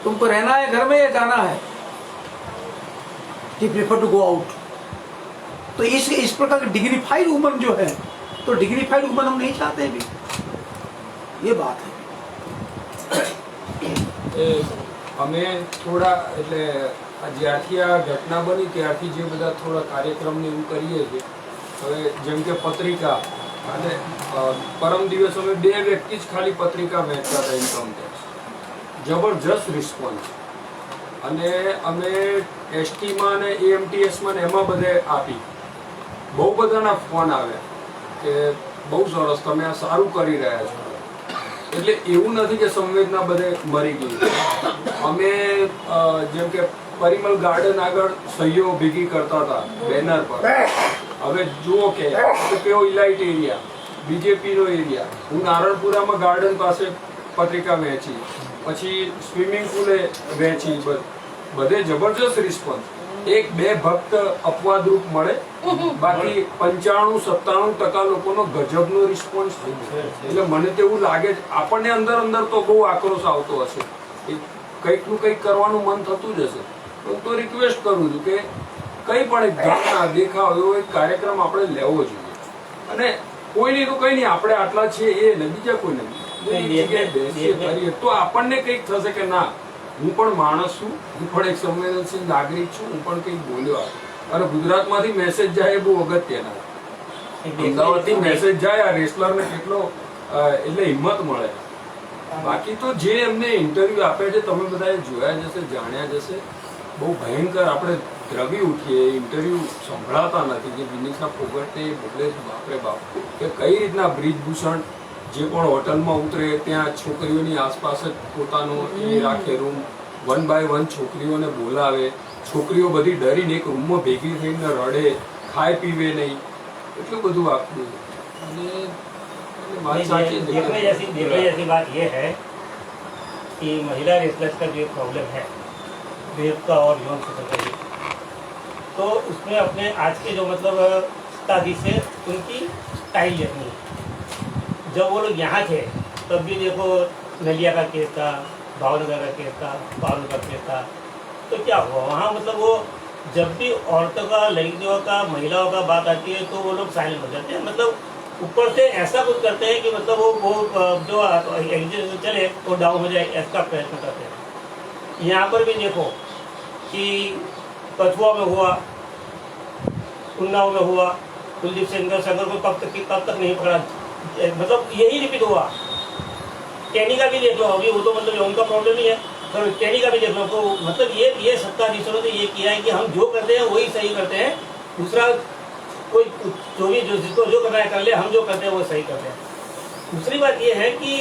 तुमको रहना है घर में या जाना है, कि प्रेफर टू गो आउट। तो इस प्रकार की डिग्निफाइड वुमन जो है, तो डिग्निफाइड वुमन हम नहीं चाहते भी, ये बात है। અમે થોડા એટલે જ્યારથી આ ઘટના બની ત્યારથી જે બધા થોડા કાર્યક્રમને એવું કરીએ છીએ, હવે જેમ કે પત્રિકા, અને પરમ દિવસ અમે 2 વ્યક્તિ જ ખાલી પત્રિકા વહેંચતા હતા ઇન્કમ ટેક્સ, જબરજસ્ત રિસ્પોન્સ, અને અમે એસટીમાં અને એએમટીએસમાં ને એમાં બધે આપી, બહુ બધાના ફોન આવ્યા કે બહુ સરસ તમે આ સારું કરી રહ્યા છો। એટલે એવું નથી કે સંવેદના બધે મરી ગઈ। અમે જેમ કે પરિમલ ગાર્ડન આગળ સહીઓ ભેગી કરતા હતા બેનર પર, હવે જુઓ કે કેવો ઇલાઇટ એરિયા, બીજેપીનો એરિયા, હું નારણપુરામાં ગાર્ડન પાસે પત્રિકા વહેંચી, પછી સ્વિમિંગ પુલે વહેંચી, બધે જબરજસ્ત રિસ્પોન્સ. 1-2 ભક્ત અપવાદરૂપ મળે, બાકી 95-97% લોકોનો ગજબનો રિસ્પોન્સ છે. એટલે મને તો એવું લાગે છે આપણને અંદર અંદર તો બહુ આક્રોશ આવતો હશે, કંઈકનું કંઈક કરવાનું મન થતું જ હશે. હું તો રિક્વેસ્ટ કરું છું કે કંઈ પણ એક ઘટના દેખાવ એવો એક કાર્યક્રમ આપણે લેવો જોઈએ. અને કોઈ નહીં તો કંઈ નહીં, આપણે આટલા છીએ એ ને બીજા કોઈ નહીં, તો આપણને કંઈક થશે કે ના, હું પણ માણસ છું, હું પણ એક સંવેદનશીલ નાગરિક છું, હું પણ કંઈક બોલ્યો. અને ગુજરાતમાંથી મેસેજ જાય એ બહુ અગત્યના. અમદાવાદથી મેસેજ જાય આ રેસલરને કેટલો એટલે હિંમત મળે. બાકી તો જે એમને ઇન્ટરવ્યુ આપે છે તમે બધાએ જોયા જશે, જાણ્યા જશે, બહુ ભયંકર. આપણે દ્રવી ઉઠીએ, ઇન્ટરવ્યુ સંભળાતા નથી. જે વિનીશના ફોગટને બોલે છે બાપરે બાપ, કે કઈ રીતના બ્રિજભૂષણ જે પણ હોટલમાં ઉતરે ત્યાં છોકરીઓની આસપાસ જ પોતાનો એ રાખે રૂમ, 1 by 1 છોકરીઓને બોલાવે, છોકરીઓ બધી ડરીને એક રૂમમાં ભેગી થઈને રડે, ખાય પીવે નહીં, એટલું બધું આપવું. અને बात साची है। देखने जैसी बात ये है कि महिला रेसलर्स का जो प्रॉब्लम है रेप का और यौन शोषण का, तो उसमें अपने आज के जो मतलब शादी से उनकी स्टाइल देखनी है। जब वो लोग यहाँ थे तब भी देखो नलिया का केस था, भावनगर का केस था, पारू का केस था, तो क्या हुआ वहाँ मतलब वो जब भी औरतों का, लड़कियों का, महिलाओं का बात आती है तो वो लोग साइलेंट हो जाते हैं। मतलब ऊपर से ऐसा कुछ करते हैं कि मतलब वो जो चले वो डाउन हो जाए, ऐसा प्रयत्न करते हैं। यहाँ पर भी देखो कि कछुआ में हुआ, उन्नाव में हुआ, कुलदीप सेंगर को कब तक नहीं पकड़ा, मतलब यही रिपीट हुआ। कैनी का भी देख लो, अभी वो तो मतलब उनका प्रॉब्लम ही है, पर कैनी का भी देख लो। तो मतलब ये सत्ताधीशों ने ये किया है कि हम जो करते हैं वही सही करते हैं, दूसरा कोई जो भी जिसको जो करना है कर ले, हम जो करते हैं वो सही करते हैं। दूसरी बात ये है कि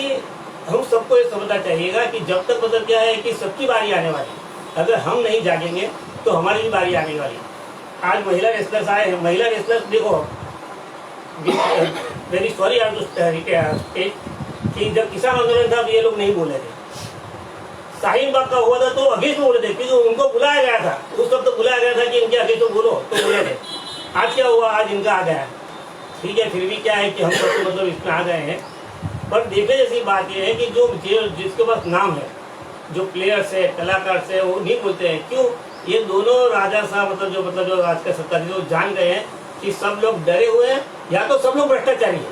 हम सबको ये समझना चाहिएगा कि जब तक मतलब क्या है कि सबकी बारी आने वाली, अगर हम नहीं जागेंगे तो हमारी भी बारी आने वाली। आज महिला रेसलर्स आए हैं, महिला रेसलर्स देखो, very sorry I to state कि जब किसान आंदोलन था तो ये लोग नहीं बोले थे। शाहीन बाग का हुआ था तो अगेंस्ट में बोले थे, क्योंकि उनको बुलाया गया था, उस वक्त तो बुलाया गया था कि इनके अगेंस्ट तो बोलो, तो बोले थे। आज क्या हुआ, आज इनका आ गया है, ठीक है, फिर भी क्या है कि हम सब तो मतलब इसमें आ गए हैं। पर देखने जैसी बात यह है कि जो जिसके पास नाम है, जो प्लेयर्स है, कलाकार है, वो नहीं बोलते हैं। क्यों? ये दोनों राजा साहब मतलब जो आज के सत्ताधीश लोग जान गए हैं कि सब लोग डरे हुए हैं, या तो सब लोग भ्रष्टाचारी है।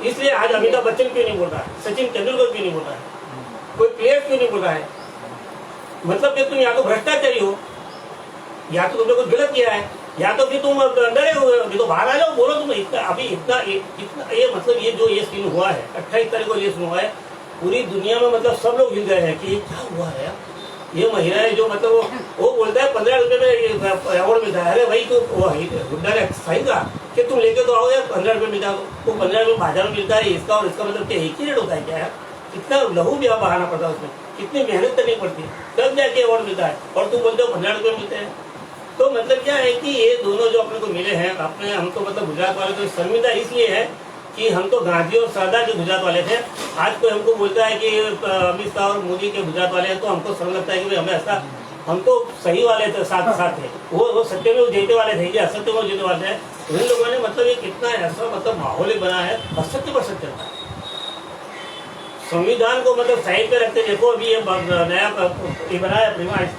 इसलिए आज अमिताभ बच्चन क्यों नहीं बोल रहा है, सचिन तेंदुलकर क्यों नहीं बोल रहा है, कोई प्लेयर क्यों नहीं बोल रहा है? मतलब कि तुम या तो भ्रष्टाचारी हो, या तो तुमने कुछ गलत किया है, या तो फिर तुम डरे हुए हो, तो बाहर आ जाओ, बोलो तुम। इतना ये मतलब ये जो ये सीन हुआ है 28 तारीख को ये सीन हुआ है, पूरी दुनिया में मतलब सब लोग हिल गए हैं कि ये क्या हुआ है। ये महिलाएं जो मतलब वो बोलता है 15 रुपए में अवार्ड मिलता है। अरे भाई तो हुड्डा ने सही कहा कि तुम लेके तो आओ यार, 15 रुपए मिलता है, वो 15 रुपए बाजार में मिलता है, इसका और इसका मतलब क्या एक ही रेट होता है क्या यार? कितना लहू भी बहाना पड़ता है उसमें, कितनी मेहनत करनी पड़ती है, तब जाके अवार्ड मिलता है, और तुम बोलते हो 15 रुपए मिलते हैं। तो मतलब क्या है कि ये दोनों जो अपने को मिले हैं, अपने हम तो मतलब गुजरात वाले तो शर्मिंदा इसलिए है कि हम तो गांधी और सरदार के गुजरात वाले थे। आज कोई हमको बोलता है कि अमित शाह और मोदी के गुजरात वाले हैं, तो हमको समझ लगता है कि भाई हमें ऐसा, हम तो सही वाले थे, साथ थे, वो सत्य में जीते वाले थे, ये असत्य में जीते वाले हैं। उन लोगों ने मतलब ये कितना ऐसा मतलब माहौल बना है, असत्य पर सत्य था। संविधान को मतलब साइड पे रखते, देखो अभी ये नया ये बनाया प्रीमाइस,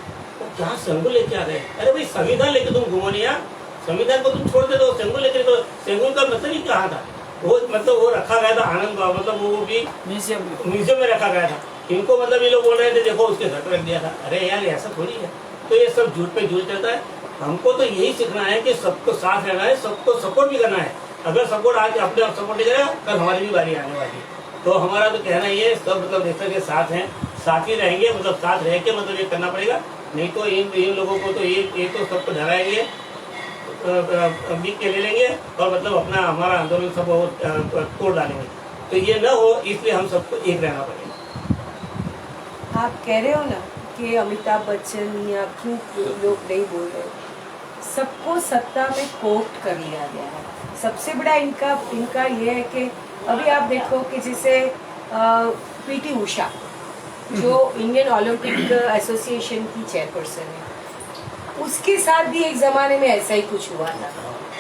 क्या संगुल लेके आ गए। अरे भाई संविधान लेके तुम घूमो नहीं यार, संविधान को तुम छोड़ दे दो, संगुल लेके तो संगुल का मतलब ही कहा था, वो मतलब वो रखा गया था आनंद, मतलब वो भी म्यूजियम में रखा गया था। इनको मतलब ये लोग बोल रहे थे देखो उसके घर पर रख दिया था। अरे यार ऐसा थोड़ी है, तो ये सब झूठ पे झूठ चलता है। हमको तो यही सीखना है कि सबको साथ रहना है, सबको सपोर्ट भी करना है। अगर सपोर्ट आज अपने आप सपोर्ट नहीं करेगा, कल हमारी भी बारी आने वाली है। तो हमारा तो कहना ये सब मतलब नेता के साथ हैं, साथ ही रहेंगे, मतलब साथ रह के मतलब ये करना पड़ेगा, नहीं तो इन लोगों को तो ये तो सबको डराएंगे, बीक के ले लेंगे और मतलब अपना हमारा आंदोलन सब तोड़ डालेंगे। तो ये न हो, इसलिए हम सबको एक रहना पड़ेगा। आप कह रहे हो ना कि अमिताभ बच्चन या क्यों लोग नहीं बोल रहे, सबको सत्ता में कोप्ट कर लिया गया है। सबसे बड़ा इनका ये है कि अभी आप देखो कि जैसे पीटी उषा जो इंडियन ओलंपिक एसोसिएशन की चेयरपर्सन है, उसके साथ भी एक जमाने में ऐसा ही कुछ हुआ था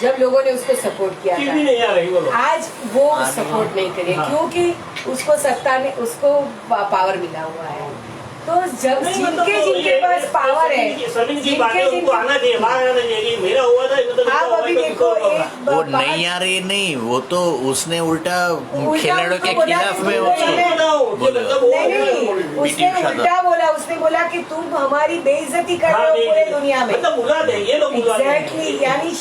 जब लोगों ने उसको सपोर्ट किया चीज भी नहीं आ रही वो लोग। था। आज वो सपोर्ट नहीं करे क्योंकि उसको सत्ता ने उसको पावर मिला हुआ है। तो जब नहीं, मतलब जिनके तो जिनके ये पास पावर है, सभी की बातें जिनके उनको आना चाहिए, बाहर आना चाहिए कि मेरा हुआ था मतलब आप अभी देखो एक वो नहीं आ रही नहीं, वो तो उसने उल्टा खिलाड़ियों के उसको बोला खिलाफ कि में तुम उसको बोला। नहीं, उसने उल्टा बोला, उसने बोला कि तुम हमारी बेइज्जती कर रहे हो पूरे दुनिया में। मतलब बुला दे ये लोग बुला दे। एग्जैक्टली, यानी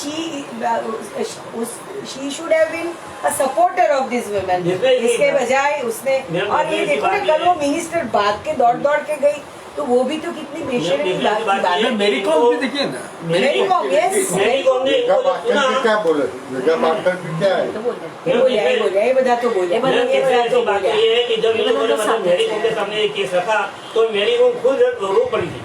she should have been a supporter of this women। इसके बजाय उसने, और ये देखो ना कल वो मिनिस्टर भाग के दौड़ के गई, तो वो भी तो कितनी बेशर्मी की बात है। मेरी कॉम भी देखिए ना, मेरी कॉम, यस, मेरी कॉम ने मेगा पाटकर भी क्या बोले, मेगा पाटकर भी क्या है? ये बता तो बोले, बात ये है कि जब इन लोगों ने मतलब मेरी कॉम के सामने ये केस रखा तो मेरी कॉम खुद रो पड़ी थी।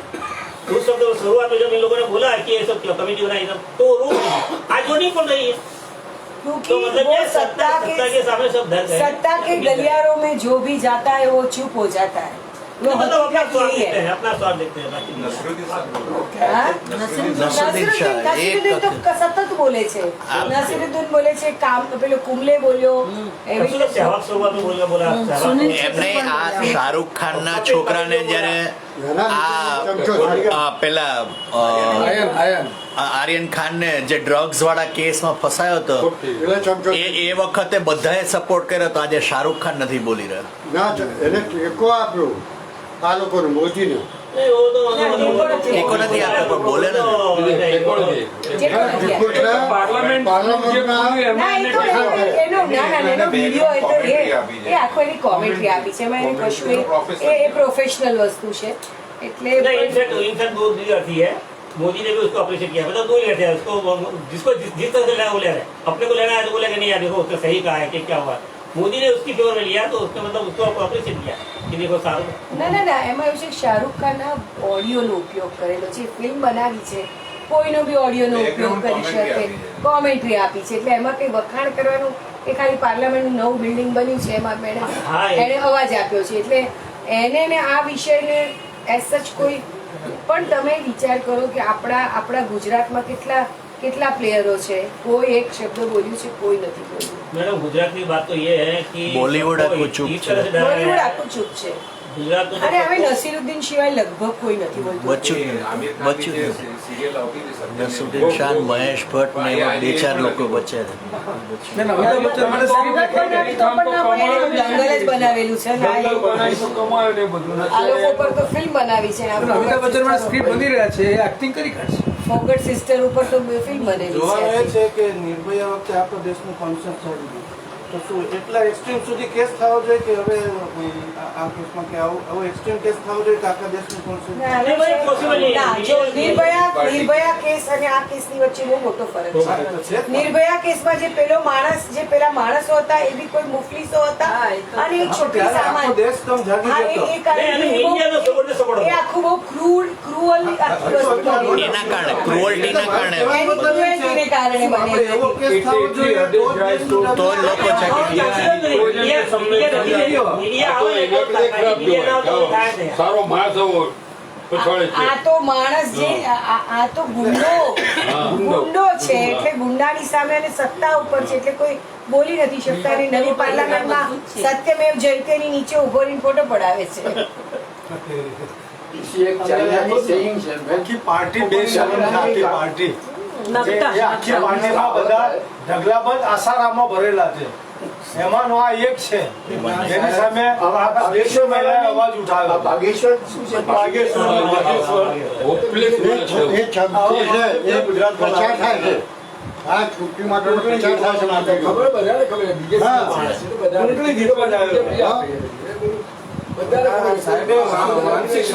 उस वक्त शुरुआत में जब इन लोगों ने बोला कि ये सब कमेटी बनाई तो रो पड़ी थी। आज वो नहीं पड़ रही है क्योंकि तो मतलब वो ये सत्ता के सामने सब धर गए। सत्ता के गलियारों में जो भी जाता है वो चुप हो जाता है। वो मतलब अपना हकीकत स्वाद यही देखते है। हैं, अपना स्वाद देखते हैं बाकी हाँ? નસરુદ્દીન શાહ, નસીરુદ્દીન તો સતત બોલે છે। નસીરુદ્દીન બોલે છે, કામ પેલો કુંબલે બોલ્યો, એવી રીતે सहवाग शुरुआत में बोला એમને આ શાહરુખ ખાનના છોકરાને જ્યારે આ પેલા આર્યન ખાનને જે ડ્રગ્સ વાળા કેસમાં ફસાયો હતો એટલે ચમચો એ વખતે બધાએ સપોર્ટ કર્યો હતો, આજે શાહરુખ ખાન નથી બોલી રહ્યો। ના એને ટેકો આપ્યો આ લોકોને, મોદીને। ટેકો નથી આપ્યો પણ બોલે ને। જેટલું નથી ટેકો એટલે પાર્લામેન્ટના ના, એ તો એનો વિડીયો એ તો એ આખો એની કોમેન્ટ્રી આપી છે, એમાં એને કશું એ પ્રોફેશનલ વસ્તુ છે એટલે इनफैक्ट दो अर्थी है। मोदी ने भी उसको अप्रिशिएट किया, मतलब दो ही लेते हैं उसको, जिसको जिस तरह से लेना वो ले रहे हैं। अपने को लेना है तो बोलेगा नहीं यार देखो उसने सही कहा है कि क्या हुआ। मोदी ने उसकी फेवर में लिया तो उसने मतलब उसको अप्रिशिएट किया कि देखो साરું। ના એમાં એવું છે કે શાહરુખ ખાનના ઓડિયોનો ઉપયોગ કરેલો છે, ફિલ્મ બનાવી છે, કોઈનો બી ઓડિયોનો ઉપયોગ કરી શકે, કોમેન્ટ્રી આપી છે, એટલે એમાં કંઈ વખાણ કરવાનું એ ખાલી પાર્લામેન્ટનું નવું બિલ્ડિંગ બન્યું છે એમાં એણે અવાજ આપ્યો છે, એટલે એને ને આ વિષયને એઝ સચ કોઈ પણ તમે વિચાર કરો કે આપણા ગુજરાતમાં કેટલા પ્લેયરો છે, કોઈ એક શબ્દ બોલ્યું છે, કોઈ નથી બોલ્યું। मैडम गुजरात की बात तो ये है कि बॉलीवुड आखું ચૂપ इस છે। तरह से डरा है। બોલિવૂડ આખું ચૂપ છે। गुजरात तो અરે હવે નસીરુદ્દીન સિવાય લગભગ કોઈ નથી બોલતું। બચ્ચું નસરુદ્દીન શાહ, મહેશ ભટ્ટ ને એવા બે ચાર લોકો બચ્યા છે। દંગલ જ બનાવેલું છે ને આ લોકો પર તો ફિલ્મ બનાવી છે, અમિતાભ બચ્ચન માટે સ્ક્રિપ્ટ બની રહ્યા છે, એ એક્ટિંગ કરી કાઢશે। ફોગટ સિસ્ટર ઉપર તો ફિલ્મ બનેલી જોવાનું એ છે। છે કે નિર્ભયા વખતે આપણો દેશનું કોન્સેપ્ટ ચાલી ગયું તો શું એટલા એક્સ્ટ્રીમ સુધી કેસ થવો જોઈએ કે હવે આ કેસમાં કે આવો એક્સ્ટ્રીમ કેસ થવો જોઈએ કે આખા દેશનું કોન્સેપ્ટ ના, જો નિર્ભયા કેસ અને આ કેસની વચ્ચે બહુ મોટો ફરક છે। નિર્ભયા કેસમાં જે પેલા માણસો હતા એ બી કોઈ મુફલીસો હતા અને એક છોકરી સામાન્ય દેશ કમ જાગી હા, જતો એ કારણે એ આખું બહુ ક્રૂઅલ આખી વસ્તુ બની। એના કારણે ક્રુઅલ્ટીના કારણે એની ક્રુએલ્ટીને કારણે બનેલી એવો હતી। કેસ થવો જોઈએ તો જ લોકો સારો માણસ એવો આ તો માણસ જે આ તો ગુંડો છે, એટલે ગુંડાની સામે અને સત્તા ઉપર છે, એટલે કોઈ બોલી નથી શકતા અને નવી પાર્લામેન્ટમાં સત્યમેવ જયતેની નીચે ઉભો રહીને ફોટો પડાવે છે। એક ચાઇનાની saying છે, આખી પાર્ટી બેસ્ટ આખી પાર્ટી જે આખી પાર્ટીમાં બધા ઢગલાબંધ આસારામમાં ભરેલા છે, એમાંનો આ એક છે જેની સામે આખા દેશો મહિલાએ અવાજ ઉઠાવ્યો। બાગેશ્વર શું છે? બાગેશ્વર એ ચમચો છે એ પ્રચાર થાય છે, આ ચૂંટણી માટેનો પ્રચાર થાય છે માટે ખબર બધાને ખબર છે, બીજેપી હા। માણસ છે તો બધાને ચૂંટણી ગીત બનાવ્યો। બધાને ખબર છે। સાહેબે માનસિક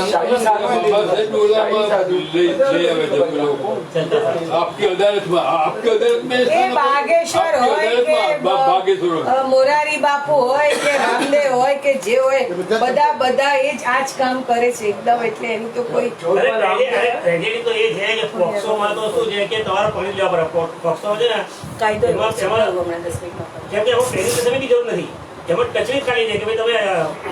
आपकी अदालत में એ બાગેશ્વર હોય કે મોરારી બાપુ હોય કે રામદેવ હોય કે જે હોય, બધા એ જ આ જ કામ કરે છે એકદમ, એટલે એનું તો કોઈ ट्रेजेडी तो ये है कि पॉक्सो में तो શું છે કે તમારે પોલીસ લેવા પડે। પॉक्सो છે ને કાયદો એમાં હમણાં 10 મિનિટમાં જેમ કે હું ટ્રેનિંગ કરવાની જરૂર નથી, એમાં ટચની ખાલી છે કે ભાઈ તમે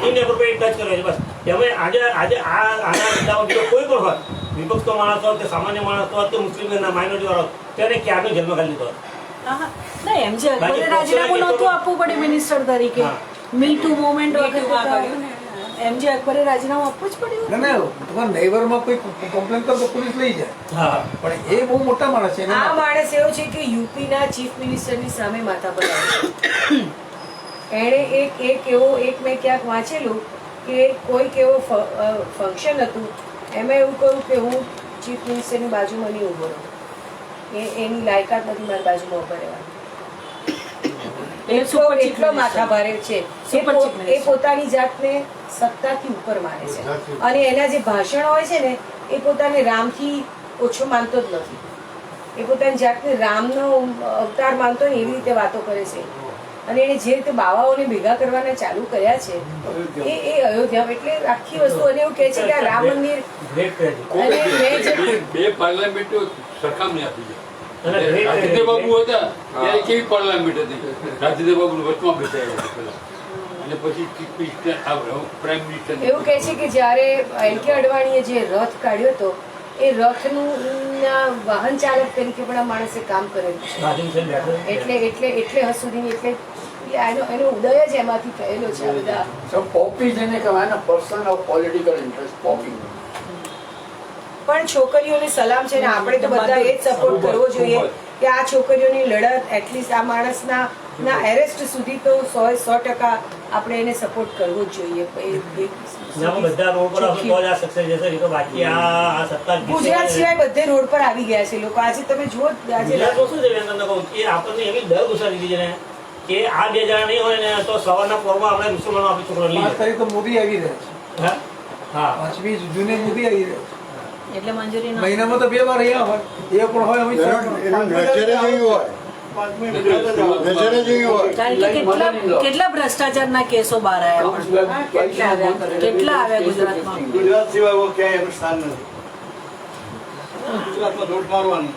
ઇનએપ્રોપ્રિએટ ટચ કર્યો છે બસ. એમાં આજે આના મુદ્દામાં બીજો કોઈ પણ હોય, વિપક્ષનો માણસ હોય કે સામાન્ય માણસ હોય કે મુસ્લિમ માઇનોરિટી વાળો તેને ક્યારનો જન્મ ખાલી દીધો. ના એમજે અકબરે રાજીનામું નહોતું આપવું પડે મિનિસ્ટર તરીકે. મી ટુ મોમેન્ટ વખતે એમજે અકબરે રાજીનામું આપવું જ પડ્યું. ના ના તમારા નેબરમાં કોઈ કમ્પ્લેન કરે તો પોલીસ લઈ જાય. હા, પણ એ બહુ મોટા માણસ છે. આ માણસ એવો છે કે યુપીના ચીફ મિનિસ્ટરની સામે માથા પર આવ્યો. એણે એક મેં ક્યાંક વાંચેલું કે કોઈક એવો ફંક્શન હતું, એમાં એવું કહ્યું કે હું ચીફ મિનિસ્ટરની બાજુમાં નહીં ઊભો રહું, એની લાયકાત નથી મારી બાજુમાં ઊભા રહેવાની. એટલો માથા ભારે છે. એ પોતાની જાતને સત્તાથી ઉપર માને છે, અને એના જે ભાષણ હોય છે ને એ પોતાને રામથી ઓછો માનતો જ નથી. એ પોતાની જાતને રામનો અવતાર માનતો ને એવી રીતે વાતો કરે છે. અને એને જે રીતે બાવાઓને ભેગા કરવાના ચાલુ કર્યા છે એ અયોધ્યા, એટલે આખી વસ્તુ. અને એવું કહે છે કે આ રામ મંદિર અને બે પાર્લામેન્ટો સરખામણી આપી છે. રાજેન્દ્ર બાબુ હતા ત્યારે કેવી પાર્લામેન્ટ હતી, રાજેન્દ્ર બાબુ વચમાં બેસાડ્યા પેલા, અને પછી ચીફ મિનિસ્ટર પ્રાઇમ મિનિસ્ટર. એવું કહે છે કે જ્યારે એલ.કે. અડવાણીએ જે રથ કાઢ્યો હતો એ રથનું વાહન ચાલક તરીકે પણ આ માણસે કામ કરેલું છે. એટલે હદ સુધીની એનો ઉદય જ એમાંથી થયેલો છે. આ બધા પોપી જેને કહેવાય ને, person of political interest, poppy. પણ છોકરીઓને સલામ છે ને આપણે તો બધા એ જ સપોર્ટ કરવો જોઈએ કે આ છોકરીઓની લડત એટલીસ્ટ આ માણસના એરેસ્ટ સુધી તો 100% આપણે એને સપોર્ટ કરવો જ જોઈએ. ગુજરાત સિવાય બધે રોડ પર આવી ગયા છે લોકો. આજે તમે જુઓ, આજે શું છે આપણને એવી દર ઘુસાડી દીધી છે ને કે આ બે જણા નહીં હોય ને તો સવારના પોરમાં આપણે મુસલમાનો આપણી છોકરો લઈ જાય. તો મોદી આવી રહ્યા છે. હા, 5મી જૂને મોદી આવી રહ્યા છે. એટલે મંજૂરી ન મહિનામાં તો 2 વાર અહીંયા હોય, એ પણ હોય અમે કેટલા ભ્રષ્ટાચારના કેસો બહાર આવ્યા, કેટલા આવ્યા ગુજરાતમાં. ગુજરાત સિવાય ક્યાંય એનું સ્થાન નથી. ગુજરાતમાં દોઢ મારવાનું.